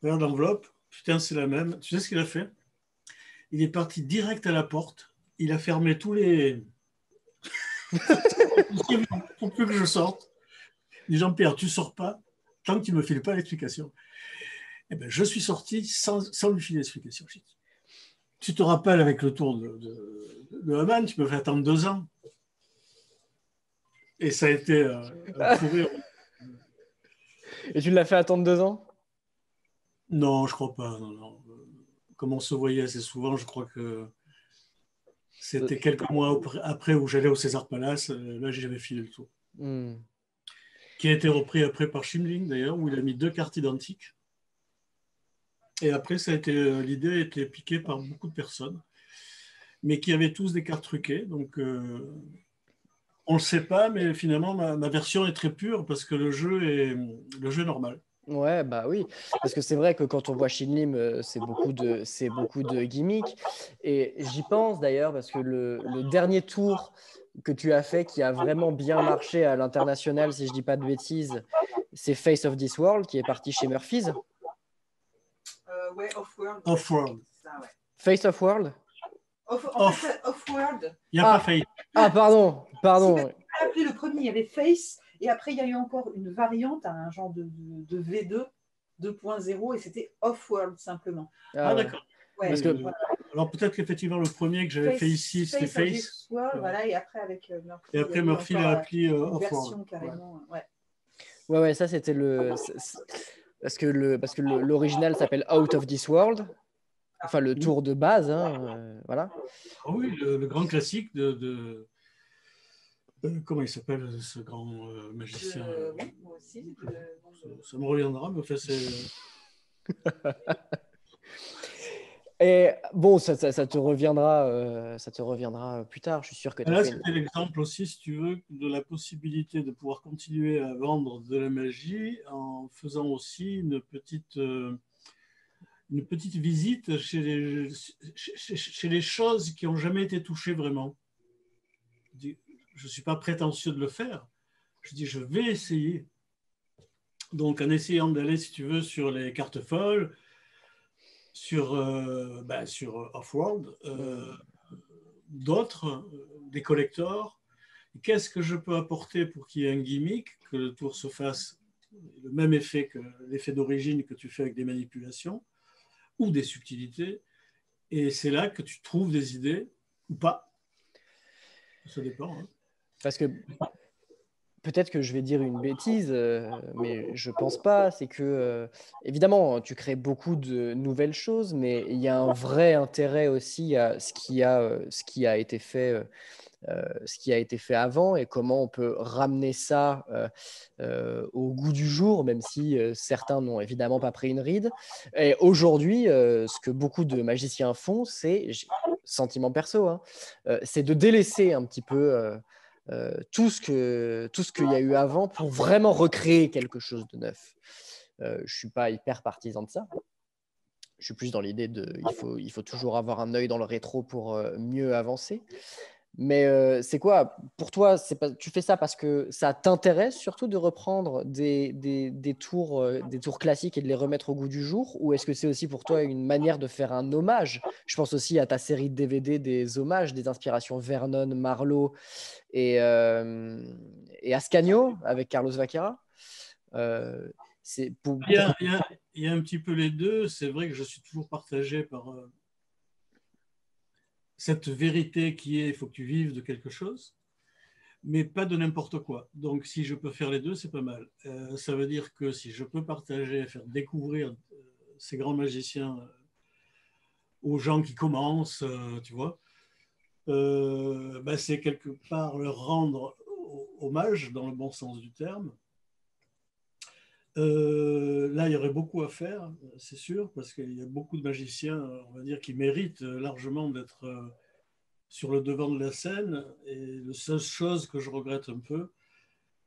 Regarde l'enveloppe. Putain, c'est la même. Tu sais ce qu'il a fait? Il est parti direct à la porte. Il a fermé tous les... Il ne faut plus que je sorte. Il dit, Jean-Pierre, tu ne sors pas tant que tu ne me files pas l'explication. Eh ben, je suis sorti sans lui filer l'explication. Tu te rappelles avec le tour de Haman, tu me fais attendre 2 ans. Et ça a été un fou rire. Et tu l'as fait attendre 2 ans? Non, je crois pas. Non. Comme on se voyait assez souvent, je crois que c'était quelques mois après où j'allais au César Palace. Là, j'avais filé le tour. Qui a été repris après par Schimling, d'ailleurs, où il a mis 2 cartes identiques. Et après, l'idée a été piquée par beaucoup de personnes, mais qui avaient tous des cartes truquées. Donc, on ne le sait pas, mais finalement, ma version est très pure parce que le jeu est normal. Ouais, bah oui, parce que c'est vrai que quand on voit Shinlim, c'est beaucoup de gimmicks. Et j'y pense d'ailleurs parce que le dernier tour que tu as fait qui a vraiment bien marché à l'international, si je dis pas de bêtises, c'est Face of This World qui est parti chez Murphy's. Ouais, Off-World. Off-World. Ça, ouais. Face of World? Off-World. Il n'y a pas Face. Ah, pardon. Après le premier, il y avait Face, et après, il y a eu encore une variante, un genre de V2 2.0, et c'était Off-World simplement. Ah ouais. D'accord. Ouais, Parce que... voilà. Alors peut-être qu'effectivement, le premier que j'avais fait ici, c'était Face. Voilà, et après, avec Murphy. Et après, Murphy l'a appelé Off-World. Version carrément, ouais, ça c'était parce que l'original s'appelle Out of This World. enfin le tour de base, hein, voilà. Ah oui, le grand classique comment il s'appelle ce grand magicien? Oui, moi aussi. Ça me reviendra, mais enfin, c'est. Et bon, ça te reviendra plus tard. Je suis sûr que tu as Là, fait une... c'était l'exemple aussi, si tu veux, de la possibilité de pouvoir continuer à vendre de la magie en faisant aussi une petite visite chez les choses qui n'ont jamais été touchées vraiment. Je ne suis pas prétentieux de le faire. Je dis, je vais essayer. Donc, en essayant d'aller, si tu veux, sur les cartes folles, sur Off-World, d'autres, des collectors. Qu'est-ce que je peux apporter pour qu'il y ait un gimmick, que le tour se fasse le même effet que l'effet d'origine que tu fais avec des manipulations ou des subtilités. Et c'est là que tu trouves des idées ou pas. Ça dépend. Hein. Parce que peut-être que je vais dire une bêtise, mais je pense pas. C'est que, évidemment, tu crées beaucoup de nouvelles choses, mais il y a un vrai intérêt aussi à ce qui a été fait. Ce qui a été fait avant et comment on peut ramener ça au goût du jour, même si certains n'ont évidemment pas pris une ride. Et aujourd'hui, ce que beaucoup de magiciens font, c'est, sentiment perso, hein, c'est de délaisser un petit peu tout ce qu'il y a eu avant pour vraiment recréer quelque chose de neuf. Je ne suis pas hyper partisan de ça. Je suis plus dans l'idée il faut toujours avoir un œil dans le rétro pour mieux avancer. Mais c'est quoi, pour toi, tu fais ça parce que ça t'intéresse surtout de reprendre des tours classiques et de les remettre au goût du jour? Ou est-ce que c'est aussi pour toi une manière de faire un hommage? Je pense aussi à ta série de DVD des hommages, des inspirations Vernon, Marlowe et Ascanio avec Carlos Vaquera. Il y a un petit peu les deux. C'est vrai que je suis toujours partagé par cette vérité qui est il faut que tu vives de quelque chose, mais pas de n'importe quoi. Donc, si je peux faire les deux, c'est pas mal. Ça veut dire que si je peux partager, faire découvrir ces grands magiciens aux gens qui commencent, tu vois, c'est quelque part leur rendre hommage dans le bon sens du terme. Là, il y aurait beaucoup à faire, c'est sûr, parce qu'il y a beaucoup de magiciens, on va dire, qui méritent largement d'être sur le devant de la scène. Et la seule chose que je regrette un peu,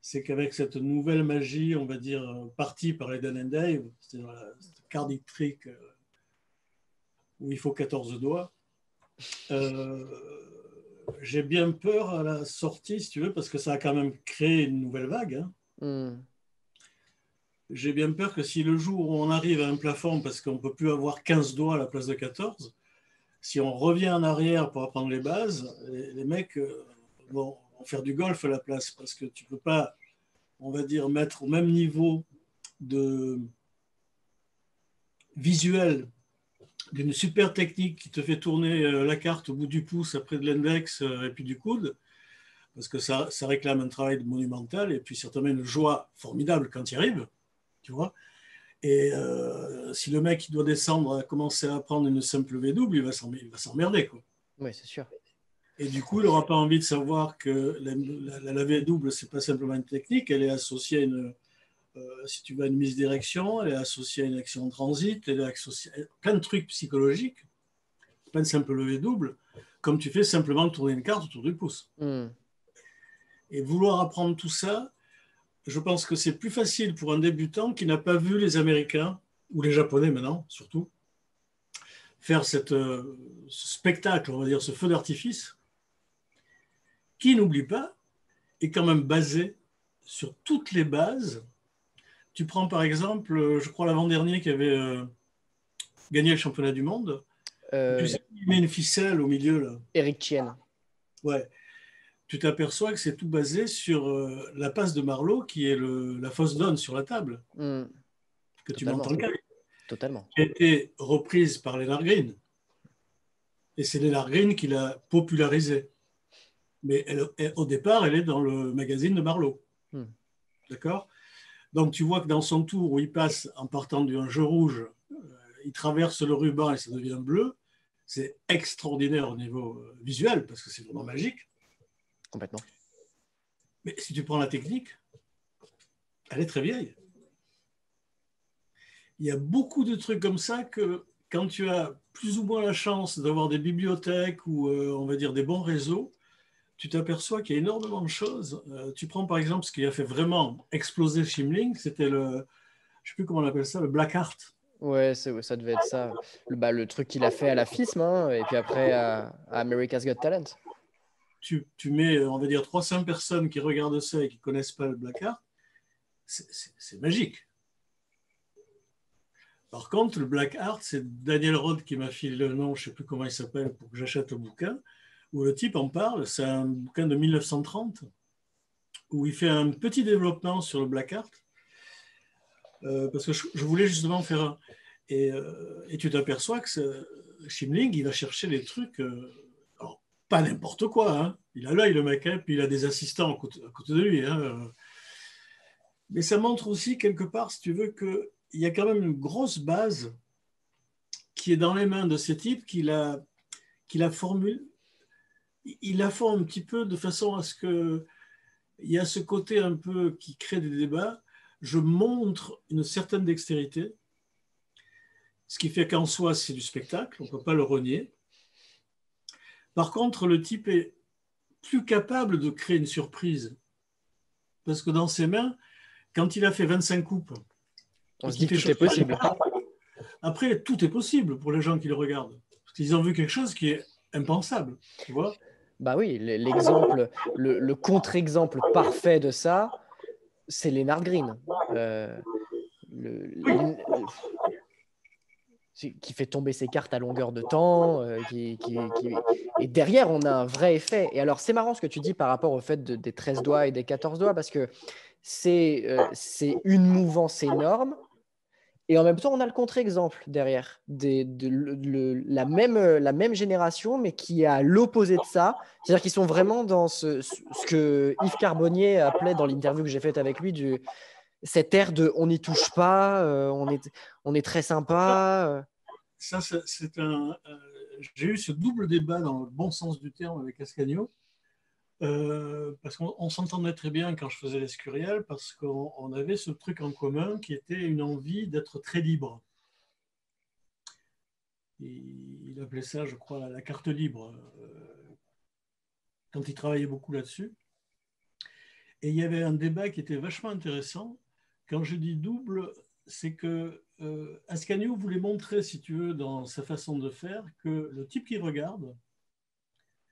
c'est qu'avec cette nouvelle magie, on va dire, partie par Eden and Dave, c'est-à-dire la cardic trick où il faut 14 doigts, j'ai bien peur à la sortie, si tu veux, parce que ça a quand même créé une nouvelle vague. Hein. J'ai bien peur que si le jour où on arrive à un plafond, parce qu'on ne peut plus avoir 15 doigts à la place de 14, si on revient en arrière pour apprendre les bases, les mecs vont faire du golf à la place, parce que tu ne peux pas, on va dire, mettre au même niveau de visuel d'une super technique qui te fait tourner la carte au bout du pouce après de l'index et puis du coude, parce que ça réclame un travail monumental et puis certainement une joie formidable quand il arrive, tu vois. Et si le mec il doit descendre à commencer à apprendre une simple V double, il va s'emmerder, quoi. Oui, c'est sûr. Et du coup, il n'aura pas envie de savoir que la V double, c'est pas simplement une technique, elle est associée à une, si tu veux, à une mise direction, elle est associée à une action de transit, elle est associée à plein de trucs psychologiques, pas une simple levée double, comme tu fais simplement tourner une carte autour du pouce. Et vouloir apprendre tout ça, je pense que c'est plus facile pour un débutant qui n'a pas vu les Américains, ou les Japonais maintenant, surtout, faire ce spectacle, on va dire, ce feu d'artifice, qui, n'oublie pas, est quand même basé sur toutes les bases. Tu prends par exemple, je crois l'avant-dernier qui avait gagné le championnat du monde, tu sais, il met une ficelle au milieu, là. Eric Chien. Ouais. Tu t'aperçois que c'est tout basé sur la passe de Marlowe, qui est la fausse donne sur la table, que tu m'entends le Totalement. Qui a été reprise par Lennart Green. Et c'est Lennart Green qui l'a popularisée. Mais au départ, elle est dans le magazine de Marlowe. D'accord ? Donc tu vois que dans son tour où il passe en partant d'un jeu rouge, il traverse le ruban et ça devient bleu. C'est extraordinaire au niveau visuel parce que c'est vraiment magique. Complètement. Mais si tu prends la technique, elle est très vieille. Il y a beaucoup de trucs comme ça que quand tu as plus ou moins la chance d'avoir des bibliothèques ou on va dire des bons réseaux, tu t'aperçois qu'il y a énormément de choses. Tu prends par exemple ce qui a fait vraiment exploser Shimling, c'était le, je ne sais plus comment on appelle ça, le Black Art. Ouais, ça devait être ça. Le truc qu'il a fait à la FISM, hein, et puis après à America's Got Talent. Tu mets, on va dire, 300 personnes qui regardent ça et qui ne connaissent pas le Black Art, c'est magique. Par contre, le Black Art, c'est Daniel Roth qui m'a filé le nom, je ne sais plus comment il s'appelle, pour que j'achète le bouquin, où le type en parle. C'est un bouquin de 1930, où il fait un petit développement sur le Black Art, parce que je voulais justement faire un... Et tu t'aperçois que Shimling, il va chercher les trucs, alors, pas n'importe quoi, hein. Il a l'œil, le mec, hein, puis il a des assistants à côté de lui. Hein. Mais ça montre aussi, quelque part, si tu veux, qu'il y a quand même une grosse base qui est dans les mains de ces types, qu'il a formule. Il la forme un petit peu de façon à ce qu'il y a ce côté un peu qui crée des débats. Je montre une certaine dextérité, ce qui fait qu'en soi, c'est du spectacle, on ne peut pas le renier. Par contre, le type est plus capable de créer une surprise. Parce que dans ses mains, quand il a fait 25 coupes, on se dit que tout est possible. Après, tout est possible pour les gens qui le regardent. Parce qu'ils ont vu quelque chose qui est impensable, tu vois. Bah oui, l'exemple, le contre-exemple parfait de ça, c'est Lennart Green. Qui fait tomber ses cartes à longueur de temps. Et derrière, on a un vrai effet. Et alors, c'est marrant ce que tu dis par rapport au fait des 13 doigts et des 14 doigts, parce que c'est une mouvance énorme. Et en même temps, on a le contre-exemple derrière, la même génération, mais qui est à l'opposé de ça. C'est-à-dire qu'ils sont vraiment dans ce que Yves Carbonnier appelait dans l'interview que j'ai faite avec lui, cette ère de on n'y touche pas, on est très sympa. Ça, c'est j'ai eu ce double débat dans le bon sens du terme avec Ascanio. Parce qu'on s'entendait très bien quand je faisais l'Escurial, parce qu'on avait ce truc en commun qui était une envie d'être très libre. Il appelait ça, je crois, la carte libre, quand il travaillait beaucoup là-dessus. Et il y avait un débat qui était vachement intéressant. Quand je dis double, c'est que Ascanio voulait montrer, si tu veux, dans sa façon de faire, que le type qui regarde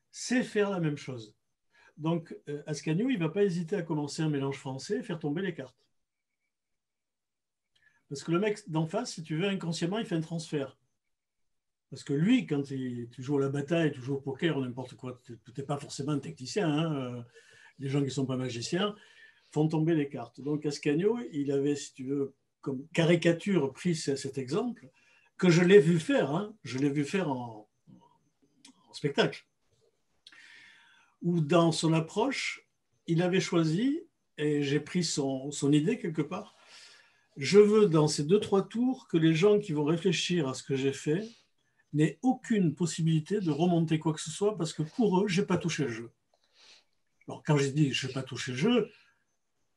sait faire la même chose. Donc, Ascanio, il ne va pas hésiter à commencer un mélange français et faire tomber les cartes. Parce que le mec d'en face, si tu veux, inconsciemment, il fait un transfert. Parce que lui, quand tu joues à la bataille, tu joues au poker ou n'importe quoi, tu n'es pas forcément un technicien. Hein, les gens qui ne sont pas magiciens font tomber les cartes. Donc, Ascanio, il avait, si tu veux, comme caricature pris cet exemple, que je l'ai vu faire. Hein, je l'ai vu faire en spectacle. Où dans son approche, il avait choisi, et j'ai pris son idée quelque part, je veux dans ces 2-3 tours que les gens qui vont réfléchir à ce que j'ai fait n'aient aucune possibilité de remonter quoi que ce soit parce que pour eux, je n'ai pas touché le jeu. Alors quand j'ai dit je n'ai pas touché le jeu,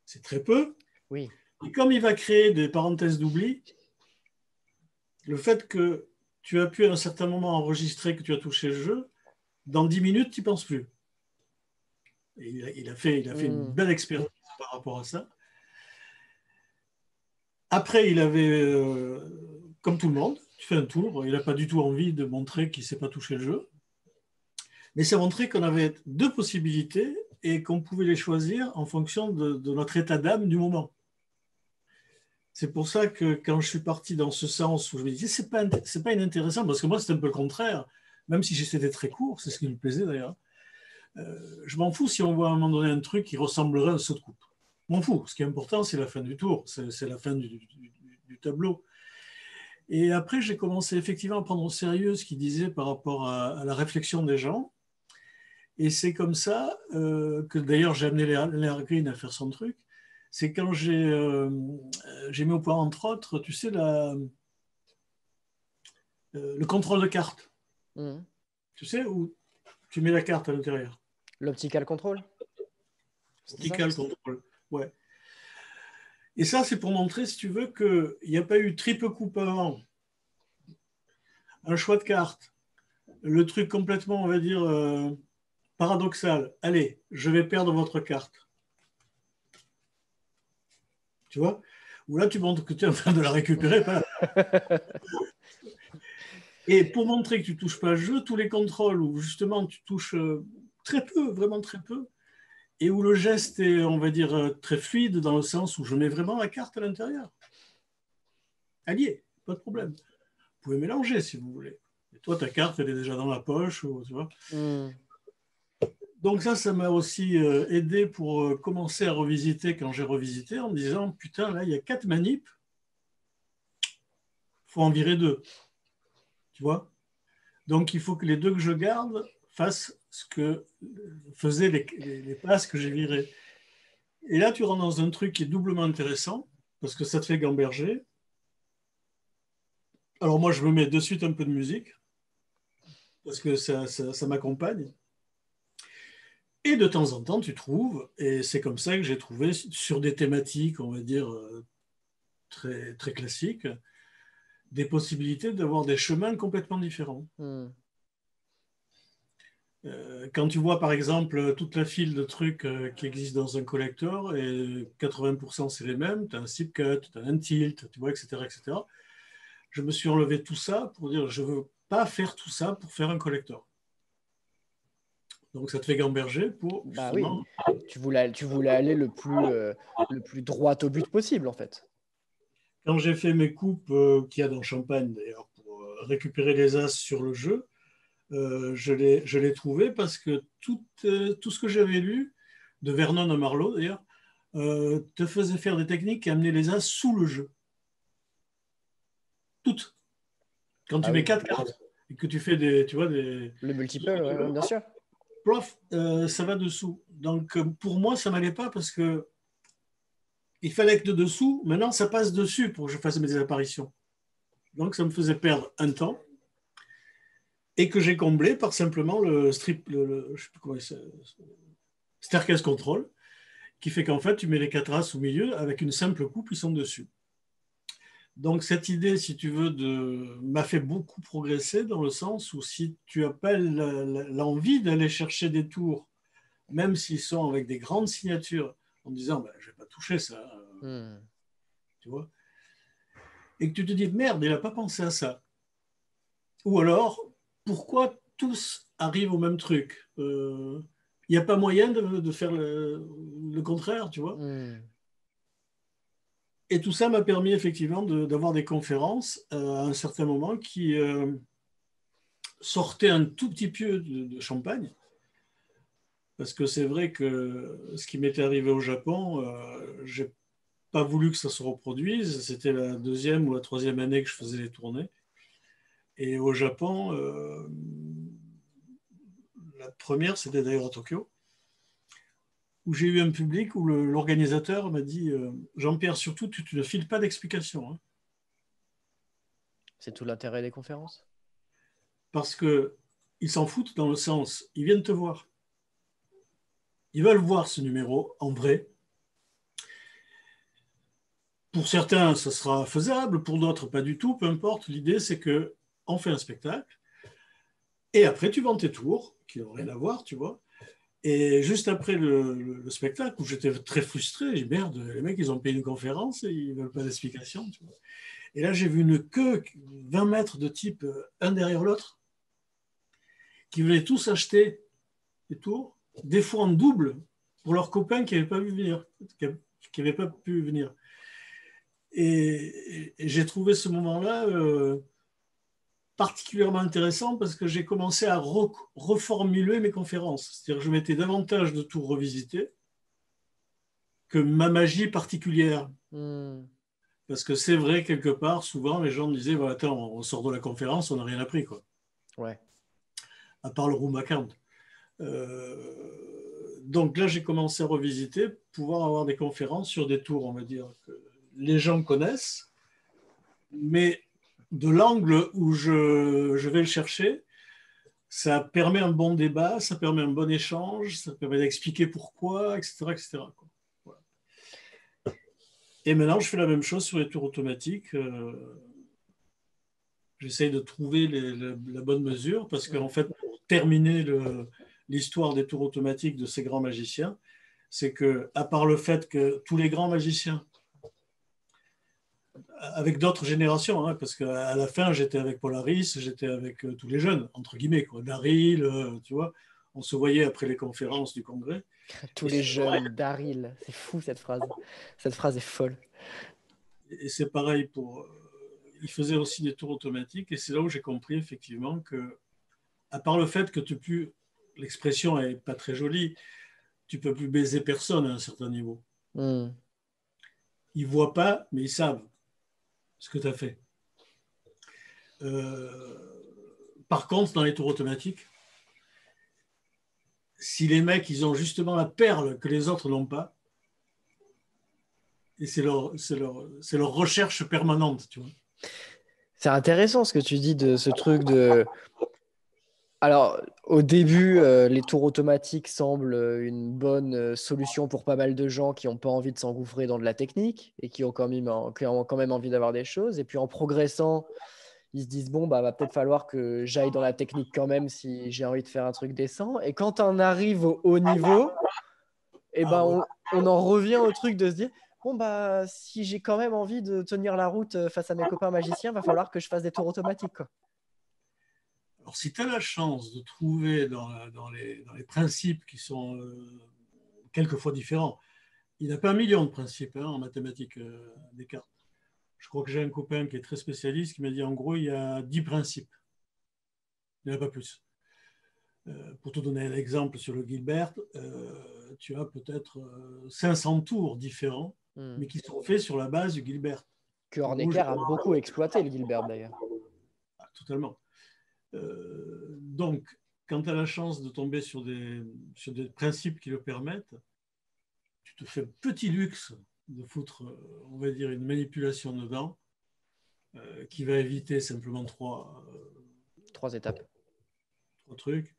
c'est très peu. Oui. Et comme il va créer des parenthèses d'oubli, le fait que tu as pu à un certain moment enregistrer que tu as touché le jeu, dans 10 minutes, tu n'y penses plus. Et il a fait une belle expérience par rapport à ça. Après, il avait, comme tout le monde, tu fais un tour, il n'a pas du tout envie de montrer qu'il ne sait pas toucher le jeu. Mais ça montrait qu'on avait 2 possibilités et qu'on pouvait les choisir en fonction de notre état d'âme du moment. C'est pour ça que quand je suis parti dans ce sens où je me disais, c'est pas inintéressant, parce que moi, c'était un peu le contraire, même si c'était très court, c'est ce qui me plaisait d'ailleurs. Je m'en fous si on voit à un moment donné un truc qui ressemblerait à un saut de coupe. Je m'en fous. Ce qui est important, c'est la fin du tour, c'est la fin du tableau. Et après, j'ai commencé effectivement à prendre au sérieux ce qu'il disait par rapport à la réflexion des gens. Et c'est comme ça que d'ailleurs j'ai amené Lennart Green à faire son truc. C'est quand j'ai mis au point, entre autres, tu sais, le contrôle de carte. Mhm. Tu sais où tu mets la carte à l'intérieur? L'optical control. Optical control, ouais. Et ça, c'est pour montrer, si tu veux, qu'il n'y a pas eu triple coupe avant, un choix de carte, le truc complètement, on va dire, paradoxal. Allez, je vais perdre votre carte. Tu vois? Ou là, tu montres que tu es en train de la récupérer. Pas là. Et pour montrer que tu ne touches pas le jeu, tous les contrôles où justement tu touches très peu, vraiment très peu, et où le geste est, on va dire, très fluide dans le sens où je mets vraiment la carte à l'intérieur. Allié, pas de problème. Vous pouvez mélanger si vous voulez. Et toi, ta carte, elle est déjà dans la poche, ou, tu vois. Donc ça m'a aussi aidé pour commencer à revisiter quand j'ai revisité en me disant, putain, là, il y a 4 manips, il faut en virer 2. Tu vois? Donc il faut que les 2 que je garde fassent ce que faisaient les passes que j'ai virées. Et là, tu rentres dans un truc qui est doublement intéressant, parce que ça te fait gamberger. Alors moi, je me mets de suite un peu de musique, parce que ça m'accompagne. Et de temps en temps, tu trouves, et c'est comme ça que j'ai trouvé, sur des thématiques, on va dire, très, très classiques, des possibilités d'avoir des chemins complètement différents. Quand tu vois, par exemple, toute la file de trucs qui existent dans un collector, et 80% c'est les mêmes, tu as un zip cut, tu as un tilt, tu vois, etc., etc. Je me suis enlevé tout ça pour dire, je ne veux pas faire tout ça pour faire un collector. Donc ça te fait gamberger pour justement... Oui, tu voulais aller le plus droit au but possible, en fait. Quand j'ai fait mes coupes qu'il y a dans Champagne, d'ailleurs, pour récupérer les as sur le jeu, je l'ai trouvé parce que tout ce que j'avais lu, de Vernon à Marlowe d'ailleurs, te faisait faire des techniques qui amenaient les as sous le jeu. Toutes. Quand tu mets 4 cartes et que tu fais le multiple, ouais, bien sûr. Prof, ça va dessous. Donc pour moi, ça m'allait pas parce que il fallait que de dessous, maintenant ça passe dessus pour que je fasse mes apparitions. Donc ça me faisait perdre un temps et que j'ai comblé par simplement le strip, je sais plus comment staircase control, qui fait qu'en fait tu mets les 4 as au milieu avec une simple coupe, ils sont dessus. Donc cette idée, si tu veux, m'a fait beaucoup progresser dans le sens où si tu n'as pas l'envie d'aller chercher des tours, même s'ils sont avec des grandes signatures, en disant bah, je ne vais pas toucher ça, tu vois, et que tu te dis merde, il n'a pas pensé à ça. Ou alors, pourquoi tous arrivent au même truc? Il n'y a pas moyen de faire le contraire, tu vois. Et tout ça m'a permis effectivement d'avoir des conférences à un certain moment qui sortaient un tout petit peu de Champagne. Parce que c'est vrai que ce qui m'était arrivé au Japon, j'ai pas voulu que ça se reproduise. C'était la 2e ou la 3e année que je faisais les tournées. Et au Japon, la première, c'était d'ailleurs à Tokyo, où j'ai eu un public où l'organisateur m'a dit Jean-Pierre, surtout, tu ne files pas d'explications. Hein. C'est tout l'intérêt des conférences. Parce qu'ils s'en foutent dans le sens, ils viennent te voir. Ils veulent voir ce numéro en vrai. Pour certains, ça sera faisable, pour d'autres, pas du tout, peu importe. L'idée, c'est qu'on fait un spectacle, et après, tu vends tes tours, qui n'ont rien à voir, tu vois. Et juste après le spectacle, où j'étais très frustré, j'ai dit merde, les mecs, ils ont payé une conférence et ils ne veulent pas d'explication. Tu vois. Et là, j'ai vu une queue, 20 mètres de type, un derrière l'autre, qui voulaient tous acheter des tours, des fois en double, pour leurs copains qui n'avaient pas pu venir. Et j'ai trouvé ce moment-là particulièrement intéressant parce que j'ai commencé à reformuler mes conférences. C'est-à-dire que je mettais davantage de tours revisités que ma magie particulière. Parce que c'est vrai, quelque part, souvent, les gens me disaient voilà, attends, on sort de la conférence, on n'a rien appris. Quoi. Ouais. À part le room account. Donc là, j'ai commencé à revisiter, pouvoir avoir des conférences sur des tours, on va dire, que les gens connaissent, mais de l'angle où je vais le chercher, ça permet un bon débat, ça permet un bon échange, ça permet d'expliquer pourquoi, etc. etc. Voilà. Et maintenant, je fais la même chose sur les tours automatiques. J'essaye de trouver la bonne mesure parce qu'en fait, pour terminer l'histoire des tours automatiques de ces grands magiciens, c'est que, à part le fait que tous les grands magiciens, avec d'autres générations, hein, parce qu'à la fin, j'étais avec Polaris, j'étais avec tous les jeunes, entre guillemets, quoi, Daryl, tu vois, on se voyait après les conférences du congrès. Tous les jeunes, Daryl, c'est fou cette phrase. Cette phrase est folle. Et c'est pareil pour. Il faisait aussi des tours automatiques, et c'est là où j'ai compris effectivement que, à part le fait que tu peux, l'expression est pas très jolie, tu peux plus baiser personne à un certain niveau. Ils voient pas, mais ils savent ce que tu as fait. Par contre, dans les tours automatiques, si les mecs, ils ont justement la perle que les autres n'ont pas, et c'est leur recherche permanente, tu vois. C'est intéressant ce que tu dis de ce truc de... Alors, au début, les tours automatiques semblent une bonne solution pour pas mal de gens qui n'ont pas envie de s'engouffrer dans de la technique et qui ont quand même envie d'avoir des choses. Et puis en progressant, ils se disent, bon, bah, va peut-être falloir que j'aille dans la technique quand même si j'ai envie de faire un truc décent. Et quand on arrive au haut niveau, eh ben, on en revient au truc de se dire, bon, bah, si j'ai quand même envie de tenir la route face à mes copains magiciens, va falloir que je fasse des tours automatiques, quoi. Alors, si tu as la chance de trouver dans les principes qui sont quelquefois différents, il n'y a pas un million de principes en mathématiques des cartes. Je crois que j'ai un copain qui est très spécialiste qui m'a dit en gros, il y a 10 principes. Il n'y en a pas plus. Pour te donner un exemple sur le Gilbert, tu as peut-être 500 tours différents, mais qui sont faits sur la base du Gilbert. Que Hornecker a beaucoup exploité, le Gilbert, d'ailleurs. Ah, totalement. Donc, quand tu as la chance de tomber sur des principes qui le permettent, tu te fais un petit luxe de foutre, on va dire, une manipulation dedans qui va éviter simplement trois étapes. Trois trucs.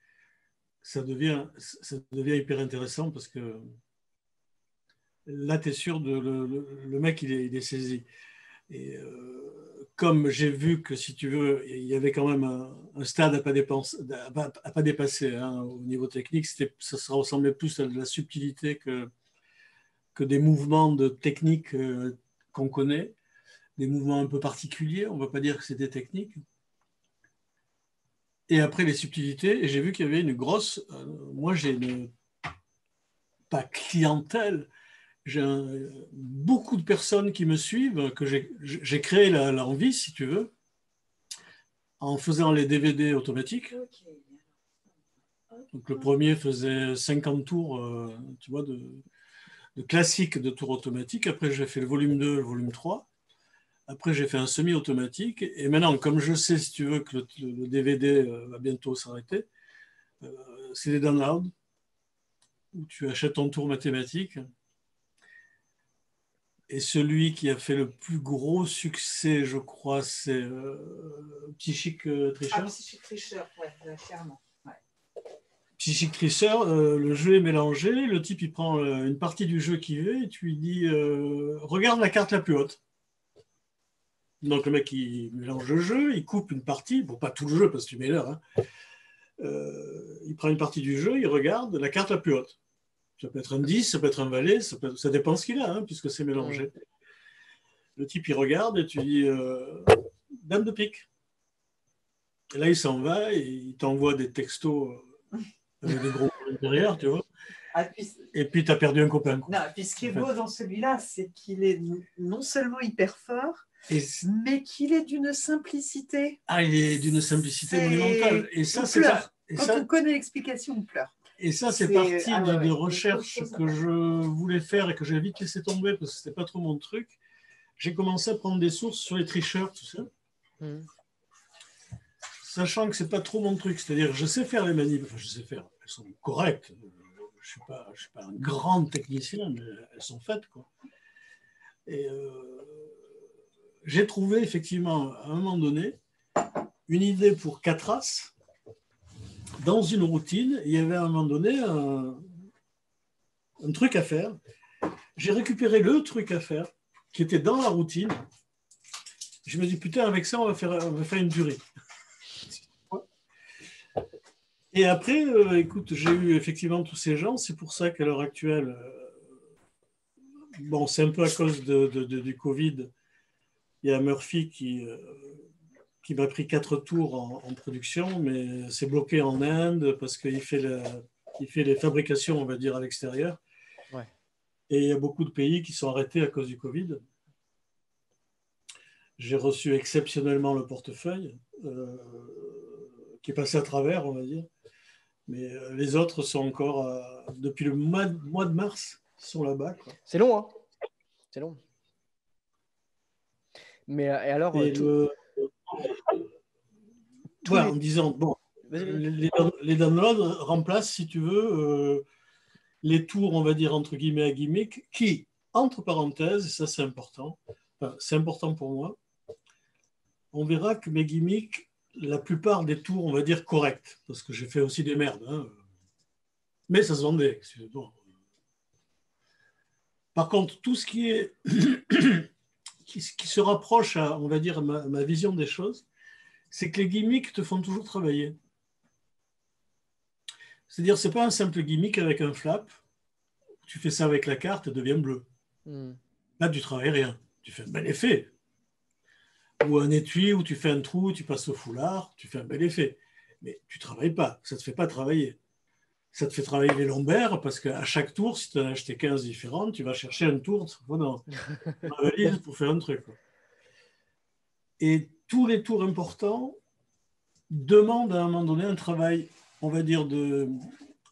Ça devient hyper intéressant parce que là, tu es sûr, le mec, il est saisi. Et comme j'ai vu que, si tu veux, il y avait quand même un stade à ne pas dépasser hein, au niveau technique, ça ressemblait plus à de la subtilité que des mouvements de technique qu'on connaît, des mouvements un peu particuliers, on ne va pas dire que c'était technique. Et après les subtilités, et j'ai vu qu'il y avait une grosse... moi, j'ai pas clientèle, j'ai beaucoup de personnes qui me suivent, que j'ai créé l'envie, si tu veux, en faisant les DVD automatiques. Donc, le premier faisait 50 tours, tu vois, de classique de tours automatiques. Après, j'ai fait le volume 2, le volume 3. Après, j'ai fait un semi-automatique. Et maintenant, comme je sais, si tu veux, que le DVD va bientôt s'arrêter, c'est des downloads où tu achètes ton tour mathématique. Et celui qui a fait le plus gros succès, je crois, c'est Psychic Tricher. Ah, Psychic Tricher, ouais, clairement. Ouais. Psychic Tricher, le jeu est mélangé. Le type, il prend une partie du jeu qu'il veut et tu lui dis regarde la carte la plus haute. Donc le mec, il mélange le jeu, il coupe une partie, bon, pas tout le jeu parce que tu mets l'heure. Hein. Il prend une partie du jeu, il regarde la carte la plus haute. Ça peut être un 10, ça peut être un valet, ça dépend de ce qu'il a, hein, puisque c'est mélangé. Le type, il regarde et tu dis dame de pique. Et là, il s'en va et il t'envoie des textos avec des gros derrière, tu vois. Ah, puis, et puis, tu as perdu un copain. Quoi. Non, puis ce qui est beau dans celui-là, c'est qu'il est non seulement hyper fort, mais qu'il est d'une simplicité. Ah, il est d'une simplicité monumentale. Et ça, c'est pas... Quand on connaît l'explication, on pleure. Et ça, c'est partie des recherches que je voulais faire et que j'ai vite laissé tomber parce que ce n'était pas trop mon truc. J'ai commencé à prendre des sources sur les tricheurs, tout ça. Sachant que ce n'est pas trop mon truc. C'est-à-dire, je sais faire les manips. Enfin, je sais faire. Elles sont correctes. Je ne suis pas un grand technicien, mais elles sont faites, quoi. Et j'ai trouvé effectivement à un moment donné une idée pour Catras. Dans une routine, il y avait à un moment donné un truc à faire. J'ai récupéré le truc à faire qui était dans la routine. Je me dis, putain, avec ça, on va faire une durée. Et après, écoute, j'ai eu effectivement tous ces gens. C'est pour ça qu'à l'heure actuelle, bon, c'est un peu à cause du Covid. Il y a Murphy qui m'a pris 4 tours en production, mais c'est bloqué en Inde parce qu'il fait les fabrications, on va dire, à l'extérieur. Ouais. Et il y a beaucoup de pays qui sont arrêtés à cause du Covid. J'ai reçu exceptionnellement le portefeuille, qui est passé à travers, on va dire. Mais les autres sont encore, depuis le mois de mars, ils sont là-bas, quoi. C'est long, hein? C'est long. Mais et alors, voilà, en disant, bon, les downloads remplacent, si tu veux, les tours, on va dire, entre guillemets à gimmicks, qui, entre parenthèses, et ça c'est important, enfin, c'est important pour moi, on verra que mes gimmicks, la plupart des tours, on va dire, corrects, parce que j'ai fait aussi des merdes, hein, mais ça se vendait. Bon. Par contre, tout ce qui est qui se rapproche à, on va dire, ma vision des choses, c'est que les gimmicks te font toujours travailler. C'est-à-dire, ce n'est pas un simple gimmick avec un flap. Tu fais ça avec la carte, elle devient bleue. Là, tu ne travailles rien. Tu fais un bel effet. Ou un étui où tu fais un trou, tu passes au foulard, tu fais un bel effet. Mais tu ne travailles pas. Ça ne te fait pas travailler. Ça te fait travailler les lombaires parce qu'à chaque tour, si tu en as acheté 15 différentes, tu vas chercher un tour dans la valise pour faire un truc. Et tous les tours importants demandent à un moment donné un travail, on va dire, de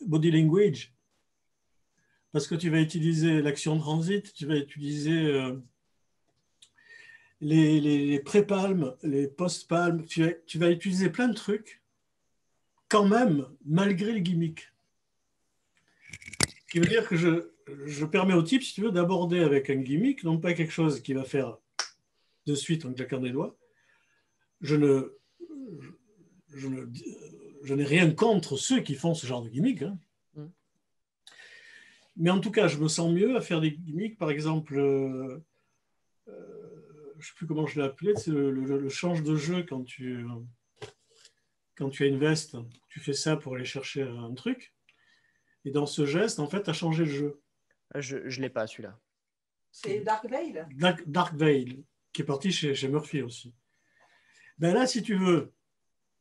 body language. Parce que tu vas utiliser l'action transit, tu vas utiliser les pré-palmes, les post-palmes, tu vas utiliser plein de trucs, quand même, malgré les gimmicks. Ce qui veut dire que je permets au type, si tu veux, d'aborder avec un gimmick, non pas quelque chose qui va faire de suite en claquant des doigts. Je n'ai rien contre ceux qui font ce genre de gimmick. Hein. Mais en tout cas, je me sens mieux à faire des gimmicks. Par exemple, je ne sais plus comment je l'ai appelé, c'est le change de jeu quand tu as une veste, tu fais ça pour aller chercher un truc. Et dans ce geste, en fait, tu as changé le jeu. Je ne l'ai pas, celui-là. C'est Dark Veil. Dark Veil, qui est parti chez Murphy aussi. Ben là, si tu veux,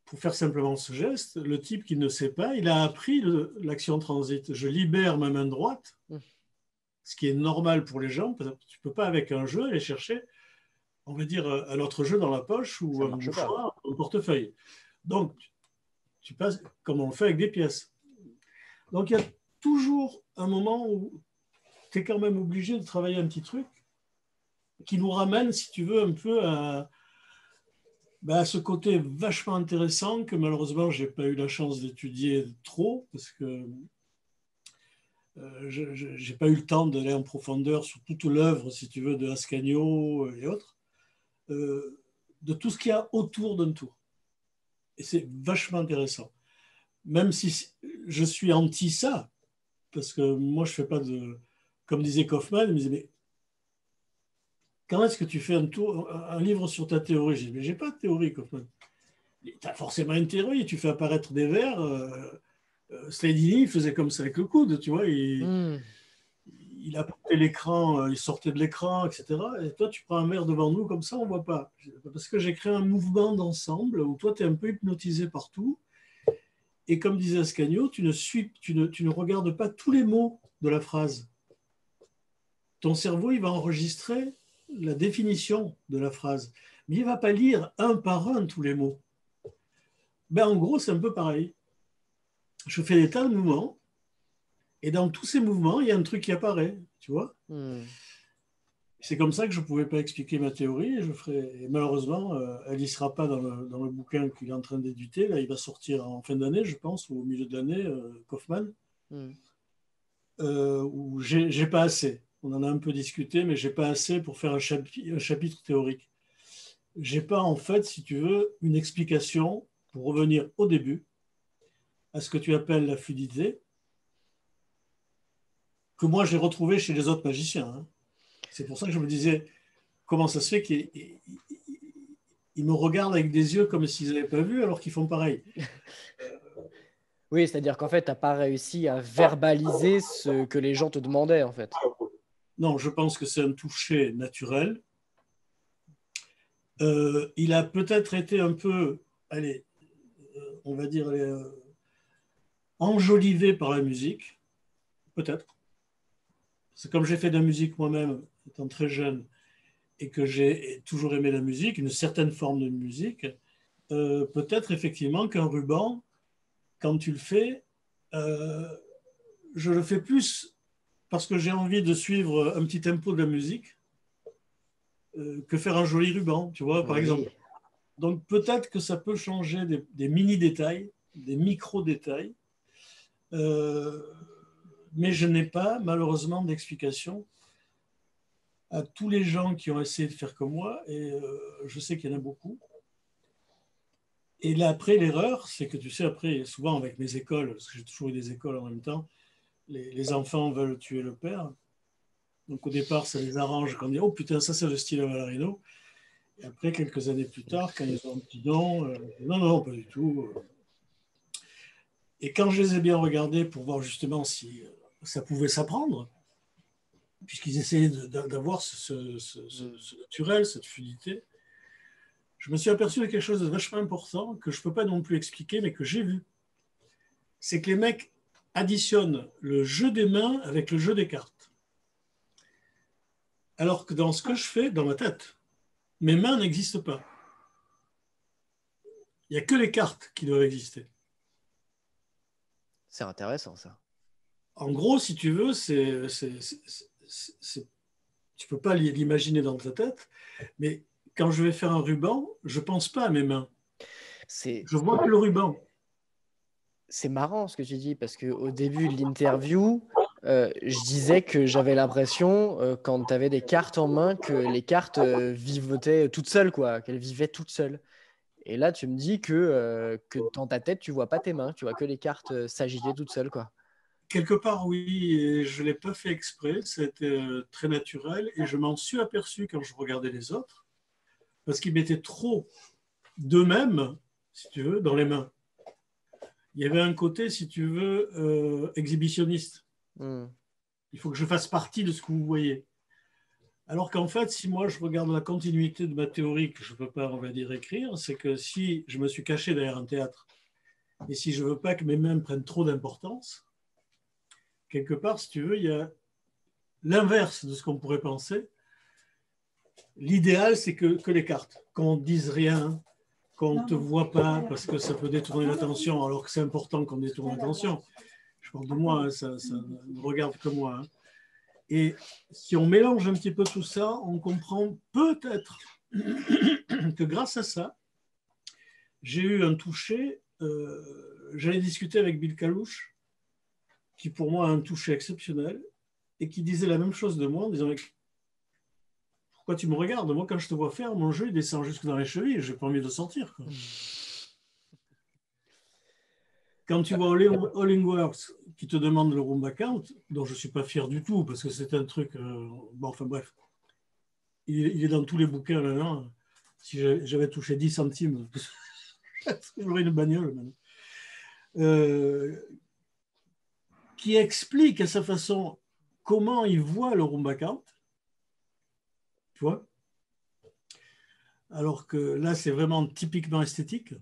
pour faire simplement ce geste, le type qui ne sait pas, il a appris l'action transit. Je libère ma main droite, ce qui est normal pour les gens, parce que tu ne peux pas avec un jeu aller chercher, on va dire, un autre jeu dans la poche ou un mouchoir, un portefeuille. Donc, tu passes comme on le fait avec des pièces. Donc, il y a toujours un moment où tu es quand même obligé de travailler un petit truc qui nous ramène, si tu veux, un peu à ce côté vachement intéressant que malheureusement, je n'ai pas eu la chance d'étudier trop parce que je n'ai pas eu le temps d'aller en profondeur sur toute l'œuvre, si tu veux, de Ascanio et autres, de tout ce qu'il y a autour d'un tour. Et c'est vachement intéressant. Même si je suis anti ça, parce que moi, je ne fais pas de... Comme disait Kaufman, il me disait, mais quand est-ce que tu fais un livre sur ta théorie? Je dis, mais je n'ai pas de théorie, Kaufman. Tu as forcément une théorie, tu fais apparaître des vers. Sledini, il faisait comme ça avec le coude, tu vois. Il apportait l'écran, il sortait de l'écran, etc. Et toi, tu prends un verre devant nous, comme ça, on ne voit pas. Parce que j'ai créé un mouvement d'ensemble où toi, tu es un peu hypnotisé partout. Et comme disait Ascanio, tu ne regardes pas tous les mots de la phrase. Ton cerveau, il va enregistrer la définition de la phrase. Mais il ne va pas lire un par un tous les mots. Ben, en gros, c'est un peu pareil. Je fais des tas de mouvements. Et dans tous ces mouvements, il y a un truc qui apparaît, tu vois. C'est comme ça que je ne pouvais pas expliquer ma théorie. Et malheureusement, elle n'y sera pas dans le bouquin qu'il est en train d'éditer. Là, il va sortir en fin d'année, je pense, ou au milieu de l'année, Kaufman. Où j'ai pas assez. On en a un peu discuté, mais j'ai pas assez pour faire un chapitre théorique. j'ai pas, en fait, si tu veux, une explication pour revenir au début à ce que tu appelles la fluidité, que moi j'ai retrouvé chez les autres magiciens. Hein. C'est pour ça que je me disais, comment ça se fait qu'ils me regardent avec des yeux comme s'ils n'avaient pas vu alors qu'ils font pareil. Oui, c'est-à-dire qu'en fait, tu n'as pas réussi à verbaliser ce que les gens te demandaient, en fait. Non, je pense que c'est un toucher naturel. Il a peut-être été un peu, allez, on va dire, enjolivé par la musique, peut-être. C'est comme j'ai fait de la musique moi-même étant très jeune et que j'ai toujours aimé la musique, une certaine forme de musique, peut-être effectivement qu'un ruban, quand tu le fais, euh, je le fais plus parce que j'ai envie de suivre un petit tempo de la musique que faire un joli ruban, tu vois, par Oui. exemple. Donc peut-être que ça peut changer des mini-détails, des micro-détails, euh, mais je n'ai pas malheureusement d'explication à tous les gens qui ont essayé de faire comme moi, et je sais qu'il y en a beaucoup. Et là, après, l'erreur, c'est que tu sais, après, souvent avec mes écoles, parce que j'ai toujours eu des écoles en même temps, les enfants veulent tuer le père. Donc au départ, ça les arrange quand on dit oh putain, ça c'est le style Valarino. Et après, quelques années plus tard, quand ils ont un petit don, non, non, pas du tout. Et quand je les ai bien regardés pour voir justement si ça pouvait s'apprendre, puisqu'ils essayaient d'avoir ce naturel, cette fluidité, je me suis aperçu de quelque chose de vachement important que je ne peux pas non plus expliquer, mais que j'ai vu. C'est que les mecs additionnent le jeu des mains avec le jeu des cartes. Alors que dans ce que je fais, dans ma tête, mes mains n'existent pas. Il n'y a que les cartes qui doivent exister. C'est intéressant, ça. En gros, si tu veux, tu ne peux pas l'imaginer dans ta tête, mais quand je vais faire un ruban, je ne pense pas à mes mains. C'est Je vois que le ruban. c'est marrant ce que tu dis, parce qu'au début de l'interview, je disais que j'avais l'impression, quand tu avais des cartes en main, que les cartes vivotaient toutes seules, quoi, qu'elles vivaient toutes seules. Et là, tu me dis que dans ta tête, tu vois pas tes mains, tu vois que les cartes s'agiter toutes seules, quoi. Quelque part, oui, et je ne l'ai pas fait exprès, c'était très naturel, et je m'en suis aperçu quand je regardais les autres, parce qu'ils mettaient trop d'eux-mêmes, si tu veux, dans les mains. Il y avait un côté, si tu veux, exhibitionniste. Hmm. Il faut que je fasse partie de ce que vous voyez. Alors qu'en fait, si moi je regarde la continuité de ma théorie que je ne peux pas, on va dire, écrire, c'est que si je me suis caché derrière un théâtre et si je ne veux pas que mes mains prennent trop d'importance, quelque part, si tu veux, il y a l'inverse de ce qu'on pourrait penser. L'idéal, c'est que les cartes, qu'on ne dise rien, qu'on ne te voit pas parce que ça peut détourner l'attention, alors que c'est important qu'on détourne l'attention. Je parle de moi, hein, ça ne regarde que moi. Hein. Et si on mélange un petit peu tout ça, on comprend peut-être que grâce à ça, j'ai eu un toucher. J'allais discuter avec Bill Kalouche, qui pour moi a un toucher exceptionnel, et qui disait la même chose de moi en disant pourquoi tu me regardes? Moi, quand je te vois faire, mon jeu il descend jusque dans les chevilles, j'ai pas envie de sortir. Quoi. Quand tu vois Hollingworth qui te demande le room account, dont je ne suis pas fier du tout, parce que c'est un truc. Bon, enfin bref, il est dans tous les bouquins maintenant. Si j'avais touché 10 centimes, j'aurais une bagnole maintenant. Qui explique à sa façon comment il voit le room account. Tu vois? Alors que là, c'est vraiment typiquement esthétique.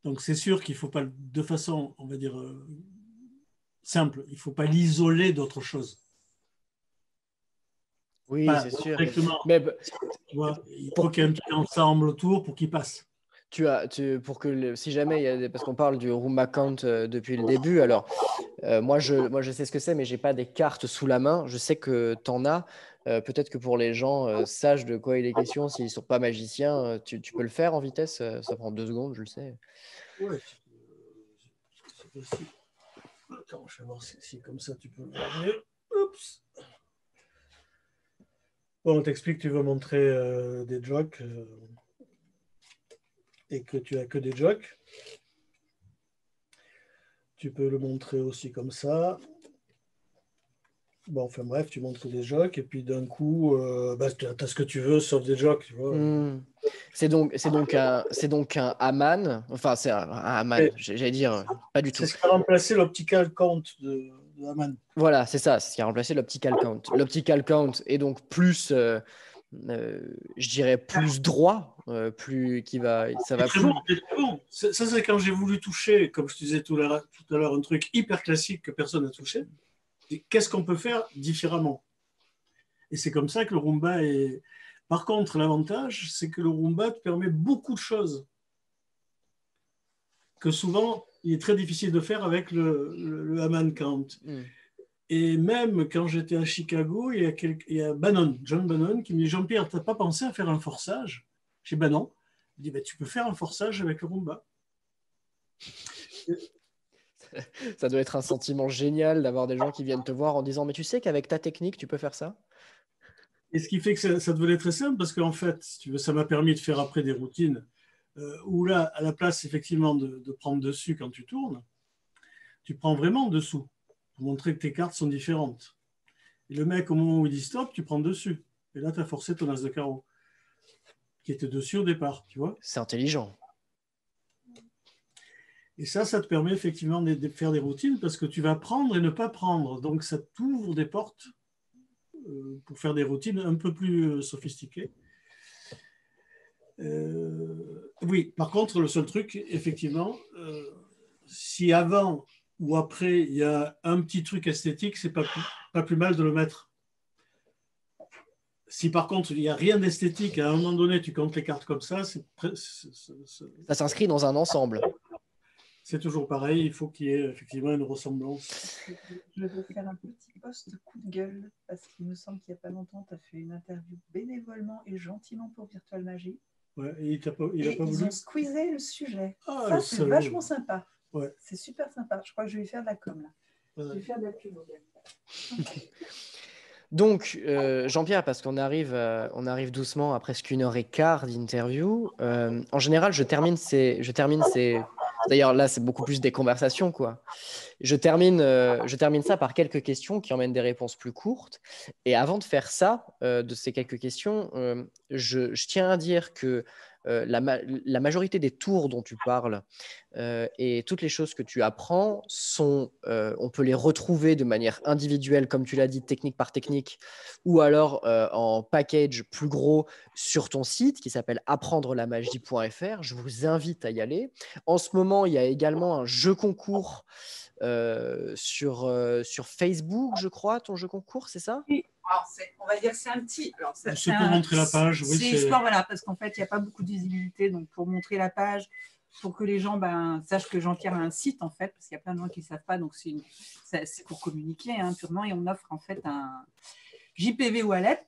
Donc, c'est sûr qu'il ne faut pas, de façon, on va dire, simple, il ne faut pas l'isoler d'autre chose. Oui, Pas c'est sûr. directement. Mais Tu vois, il faut pour, qu'il y ait un petit ensemble autour pour qu'il passe. pour que si jamais il y a parce qu'on parle du room account depuis le début, alors moi je sais ce que c'est, mais j'ai pas des cartes sous la main. Je sais que tu en as. Peut-être que pour les gens sachent de quoi il est question, s'ils sont pas magiciens, tu peux le faire en vitesse. Ça prend 2 secondes, je le sais. Ouais, c'est possible. Attends, je vais voir si comme ça tu peux le voir mieux. Oups. Bon, on t'explique que tu veux montrer des jokes et que tu as que des jokes. Tu peux le montrer aussi comme ça. Bon, enfin bref, tu montres des jokes et puis d'un coup, tu as ce que tu veux sauf des jokes, tu vois. C'est donc un Haman. Enfin, c'est un Haman, j'allais dire, pas du tout. C'est ce qui a remplacé l'optical count de Haman. Voilà, c'est ça, c'est ce qui a remplacé l'optical count. L'optical count est donc plus, je dirais, plus droit, ça va Très plus. bon, c'est très bon. Ça, c'est quand j'ai voulu toucher, comme je te disais tout à l'heure, un truc hyper classique que personne n'a touché. Qu'est-ce qu'on peut faire différemment? Et c'est comme ça que le Roomba est... Par contre, l'avantage, c'est que le Roomba te permet beaucoup de choses que souvent, il est très difficile de faire avec le Haman Count. Et même quand j'étais à Chicago, il y a John Bannon, qui me dit « Jean-Pierre, tu n'as pas pensé à faire un forçage ?» Je dis « Ben non. » Il dit « Tu peux faire un forçage avec le Roomba. » Ça doit être un sentiment génial d'avoir des gens qui viennent te voir en disant « Mais tu sais qu'avec ta technique, tu peux faire ça ?» Et ce qui fait que ça devenait très simple, parce qu'en fait, si tu veux, ça m'a permis de faire après des routines où là, à la place effectivement de prendre dessus quand tu tournes, tu prends vraiment dessous pour montrer que tes cartes sont différentes. Et le mec, au moment où il dit stop, tu prends dessus. Et là, tu as forcé ton as de carreau, qui était dessus au départ, tu vois. C'est intelligent. Et ça te permet effectivement de faire des routines parce que tu vas prendre et ne pas prendre. Donc, ça t'ouvre des portes pour faire des routines un peu plus sophistiquées. Oui, par contre, le seul truc, effectivement, si avant ou après, il y a un petit truc esthétique, c'est pas plus mal de le mettre. Si par contre, il n'y a rien d'esthétique, à un moment donné, tu comptes les cartes comme ça, ça s'inscrit dans un ensemble. C'est toujours pareil, il faut qu'il y ait effectivement une ressemblance. Je veux faire un petit post coup de gueule, parce qu'il me semble qu'il n'y a pas longtemps, tu as fait une interview bénévolement et gentiment pour Virtual Magie. Ouais, et il a pas ils voulu. ont squeezé le sujet. Ah, ça, c'est vachement sympa. Ouais. C'est super sympa. Je crois que je vais lui faire de la com, là. Ouais. Je vais faire de la pub. Donc, Jean-Pierre, parce qu'on arrive doucement à presque 1h15 d'interview, en général, je termine ces... D'ailleurs, là, c'est beaucoup plus des conversations, quoi. Je termine ça par quelques questions qui emmènent des réponses plus courtes. Et avant de faire ça, de ces quelques questions, je tiens à dire que la majorité des tours dont tu parles et toutes les choses que tu apprends on peut les retrouver de manière individuelle, comme tu l'as dit, technique par technique, ou alors en package plus gros sur ton site qui s'appelle apprendrelamagie.fr. Je vous invite à y aller. En ce moment, il y a également un jeu concours sur Facebook, je crois, ton jeu concours, c'est ça? Oui. Alors, on va dire que c'est un petit. Je peux montrer la page. Oui, c'est histoire, voilà, parce qu'en fait, il n'y a pas beaucoup de visibilité. Donc, pour montrer la page, pour que les gens sachent que Jean-Pierre a un site, en fait, parce qu'il y a plein de gens qui ne savent pas. Donc, c'est pour communiquer purement. Et on offre, en fait, un JPV Wallet.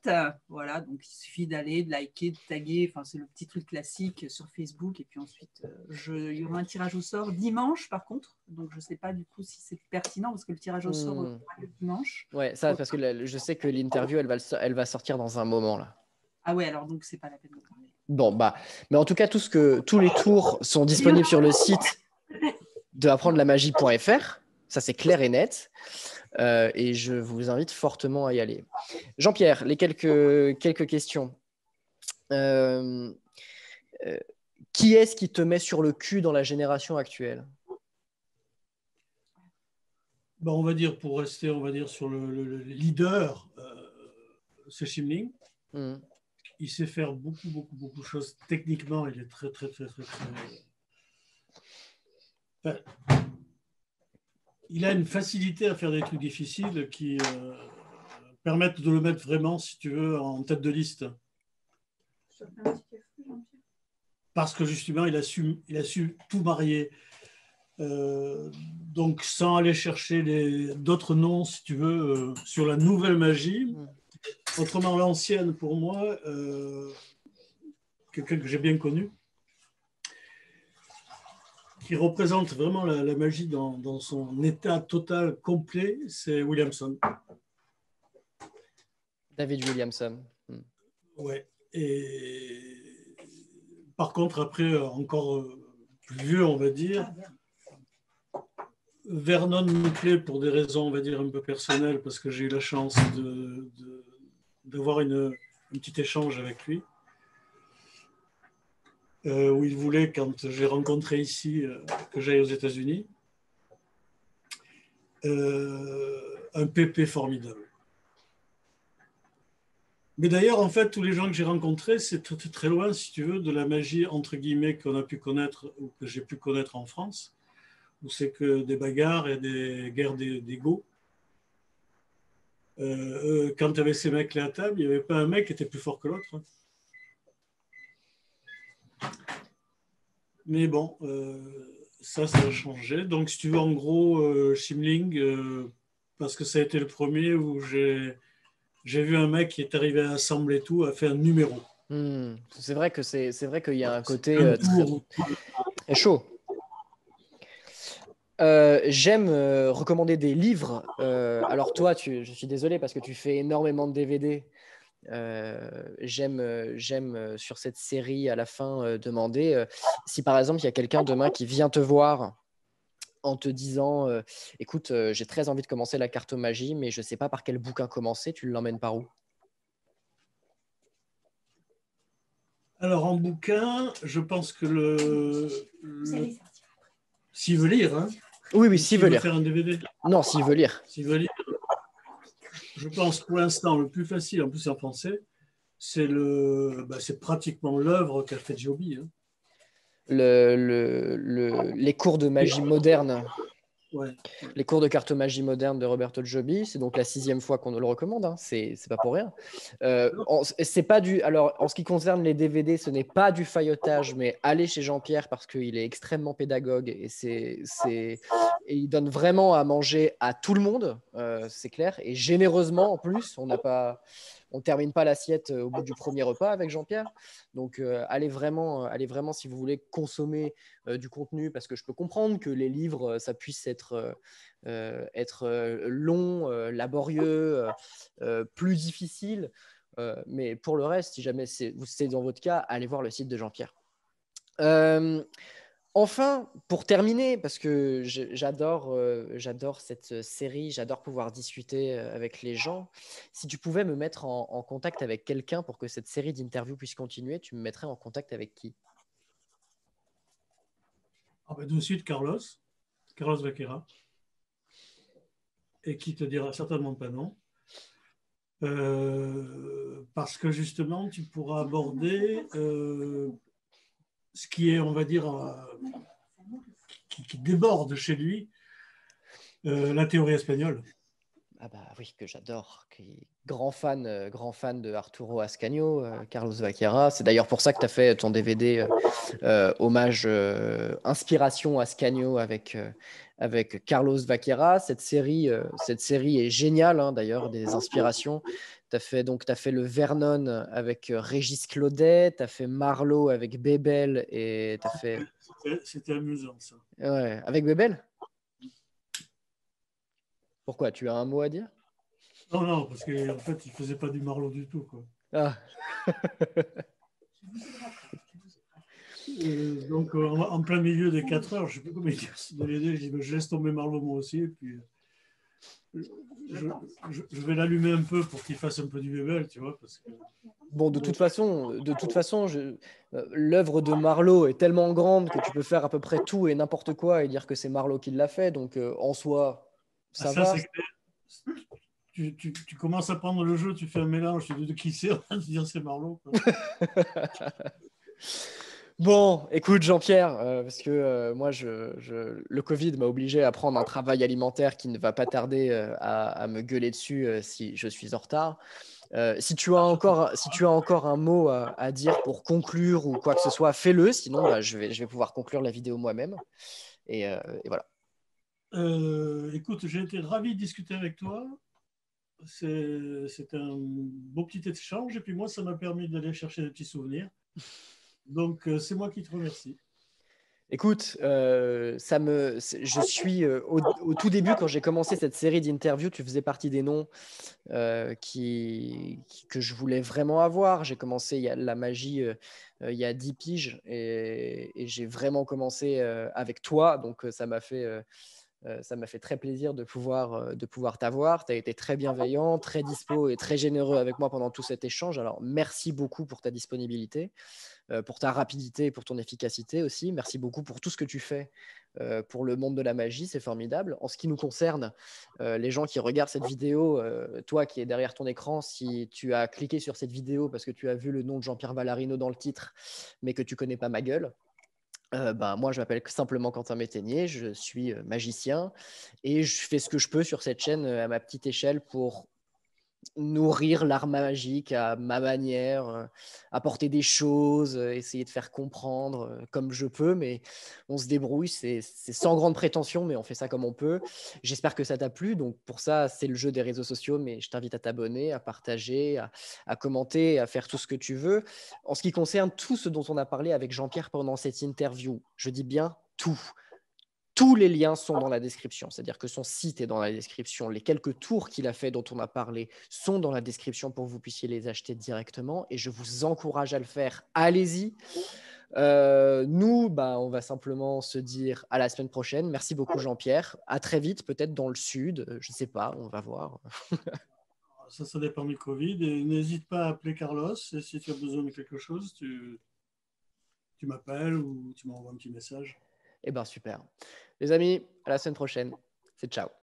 Voilà, donc il suffit d'aller, de liker, de taguer. Enfin, c'est le petit truc classique sur Facebook. Et puis ensuite, il y aura un tirage au sort dimanche, par contre. Donc, je ne sais pas du coup si c'est pertinent, parce que le tirage au sort aura lieu dimanche. Ouais, ça, parce que je sais que l'interview, elle va sortir dans un moment, là. Ah ouais, alors donc, c'est pas la peine de parler. Bon, mais en tout cas, tous les tours sont disponibles sur le site de apprendrelamagie.fr. Ça, c'est clair et net. Et je vous invite fortement à y aller. Jean-Pierre, les quelques questions. Qui est-ce qui te met sur le cul dans la génération actuelle? On va dire, pour rester, sur le leader, c'est Ximling. Il sait faire beaucoup de choses. Techniquement, il est très. Enfin, il a une facilité à faire des trucs difficiles qui permettent de le mettre vraiment, si tu veux, en tête de liste. Parce que justement, il a su tout marier. Donc, sans aller chercher d'autres noms, si tu veux, sur la nouvelle magie. Autrement, l'ancienne, pour moi, quelqu'un que j'ai bien connu, qui représente vraiment la magie dans son état total complet, c'est Williamson. David Williamson. Ouais. Et par contre, après, encore plus vieux, on va dire, Vernon me plaît pour des raisons, on va dire, un peu personnelles, parce que j'ai eu la chance d'avoir un petit échange avec lui, où il voulait, quand j'ai rencontré ici, que j'aille aux États-Unis, un PP formidable. Mais d'ailleurs, en fait, tous les gens que j'ai rencontrés, c'est très, très loin, si tu veux, de la magie, entre guillemets, qu'on a pu connaître, ou que j'ai pu connaître en France, où c'est que des bagarres et des guerres d'ego. Quand tu avais ces mecs-là à table, il n'y avait pas un mec qui était plus fort que l'autre. Mais bon, ça a changé. Donc, si tu veux, en gros, Shimling, parce que ça a été le premier où j'ai vu un mec qui est arrivé à assembler tout, a fait un numéro. C'est vrai que c'est vrai qu'il y a un côté Un très tour. chaud. J'aime recommander des livres. Alors toi, je suis désolé parce que tu fais énormément de DVD. J'aime sur cette série à la fin demander si par exemple il y a quelqu'un demain qui vient te voir en te disant écoute, j'ai très envie de commencer la cartomagie, mais je ne sais pas par quel bouquin commencer, tu l'emmènes par où? Alors, en bouquin, je pense que s'il veut lire, hein, Oui, s'il veut veut lire. faire un DVD. Non, s'il veut lire. S'il veut lire, je pense pour l'instant le plus facile, en plus en français, c'est pratiquement l'œuvre qu'a fait Joby. Hein. Les cours de magie moderne. Ouais. Les cours de cartomagie moderne de Roberto Joby, c'est donc la 6e fois qu'on le recommande, hein. C'est pas pour rien. C'est pas du. Alors, en ce qui concerne les DVD, ce n'est pas du faillotage, mais allez chez Jean-Pierre parce qu'il est extrêmement pédagogue et il donne vraiment à manger à tout le monde, c'est clair, et généreusement en plus. On termine pas l'assiette au bout du premier repas avec Jean-Pierre. Donc, allez vraiment, si vous voulez consommer du contenu, parce que je peux comprendre que les livres, ça puisse être long, laborieux, plus difficile. Mais pour le reste, si jamais c'est dans votre cas, allez voir le site de Jean-Pierre. Enfin, pour terminer, parce que j'adore cette série, j'adore pouvoir discuter avec les gens. Si tu pouvais me mettre en contact avec quelqu'un pour que cette série d'interviews puisse continuer, tu me mettrais en contact avec qui? De suite, Carlos Vaquera, et qui te dira certainement pas non. Parce que justement, tu pourras aborder ce qui est, on va dire, qui déborde chez lui, la théorie espagnole. Ah bah oui, que j'adore, grand fan de Arturo Ascanio, Carlos Vaquera. C'est d'ailleurs pour ça que tu as fait ton DVD hommage, inspiration Ascanio avec Carlos Vaquera. Cette série est géniale, hein, d'ailleurs, des inspirations. Tu as fait le Vernon avec Régis Claudet, tu as fait Marlowe avec Bebel et tu as fait... C'était amusant, ça. Ouais, avec Bebel? Pourquoi? Tu as un mot à dire? Non, parce qu'en fait, il ne faisait pas du Marlowe du tout. Quoi. Ah. Donc, en plein milieu des 4 heures, je ne sais plus comment dire, je laisse tomber Marlowe moi aussi, et puis je vais l'allumer un peu pour qu'il fasse un peu du Bebel, tu vois. Parce que... Bon, de toute façon, l'œuvre de Marlowe est tellement grande que tu peux faire à peu près tout et n'importe quoi et dire que c'est Marlowe qui l'a fait. Donc, en soi, ça va. Tu commences à prendre le jeu, tu fais un mélange de qui c'est, on va dire c'est Marlowe. Bon, écoute Jean-Pierre, parce que moi, le Covid m'a obligé à prendre un travail alimentaire qui ne va pas tarder à me gueuler dessus si je suis en retard. Si tu as encore un mot à dire pour conclure ou quoi que ce soit, fais-le. Sinon, bah, je vais pouvoir conclure la vidéo moi-même. Et voilà. Écoute, j'ai été ravi de discuter avec toi. C'est un beau petit échange. Et puis moi, ça m'a permis d'aller chercher des petits souvenirs. Donc, c'est moi qui te remercie. Écoute, je suis au tout début, quand j'ai commencé cette série d'interviews, tu faisais partie des noms que je voulais vraiment avoir. J'ai commencé la magie il y a 10 piges et j'ai vraiment commencé avec toi. Donc, ça m'a fait très plaisir de pouvoir t'avoir. Tu as été très bienveillant, très dispo et très généreux avec moi pendant tout cet échange. Alors, merci beaucoup pour ta disponibilité, pour ta rapidité et pour ton efficacité aussi. Merci beaucoup pour tout ce que tu fais pour le monde de la magie. C'est formidable. En ce qui nous concerne, les gens qui regardent cette vidéo, toi qui es derrière ton écran, si tu as cliqué sur cette vidéo parce que tu as vu le nom de Jean-Pierre Valarino dans le titre, mais que tu connais pas ma gueule, moi, je m'appelle simplement Quentin Métainier, je suis magicien et je fais ce que je peux sur cette chaîne à ma petite échelle pour nourrir l'art magique à ma manière, apporter des choses, essayer de faire comprendre comme je peux, mais on se débrouille, c'est sans grande prétention, mais on fait ça comme on peut. J'espère que ça t'a plu, donc pour ça, c'est le jeu des réseaux sociaux, mais je t'invite à t'abonner, à partager, à commenter, à faire tout ce que tu veux. En ce qui concerne tout ce dont on a parlé avec Jean-Pierre pendant cette interview, je dis bien tout. Tous les liens sont dans la description, c'est-à-dire que son site est dans la description. Les quelques tours qu'il a fait dont on a parlé sont dans la description pour que vous puissiez les acheter directement et je vous encourage à le faire. Allez-y. Nous, on va simplement se dire à la semaine prochaine. Merci beaucoup Jean-Pierre. À très vite, peut-être dans le sud. Je ne sais pas, on va voir. Ça dépend du Covid. Et n'hésite pas à appeler Carlos. Et si tu as besoin de quelque chose, tu m'appelles ou tu m'envoies un petit message. Eh bien, super. Les amis, à la semaine prochaine. C'est ciao.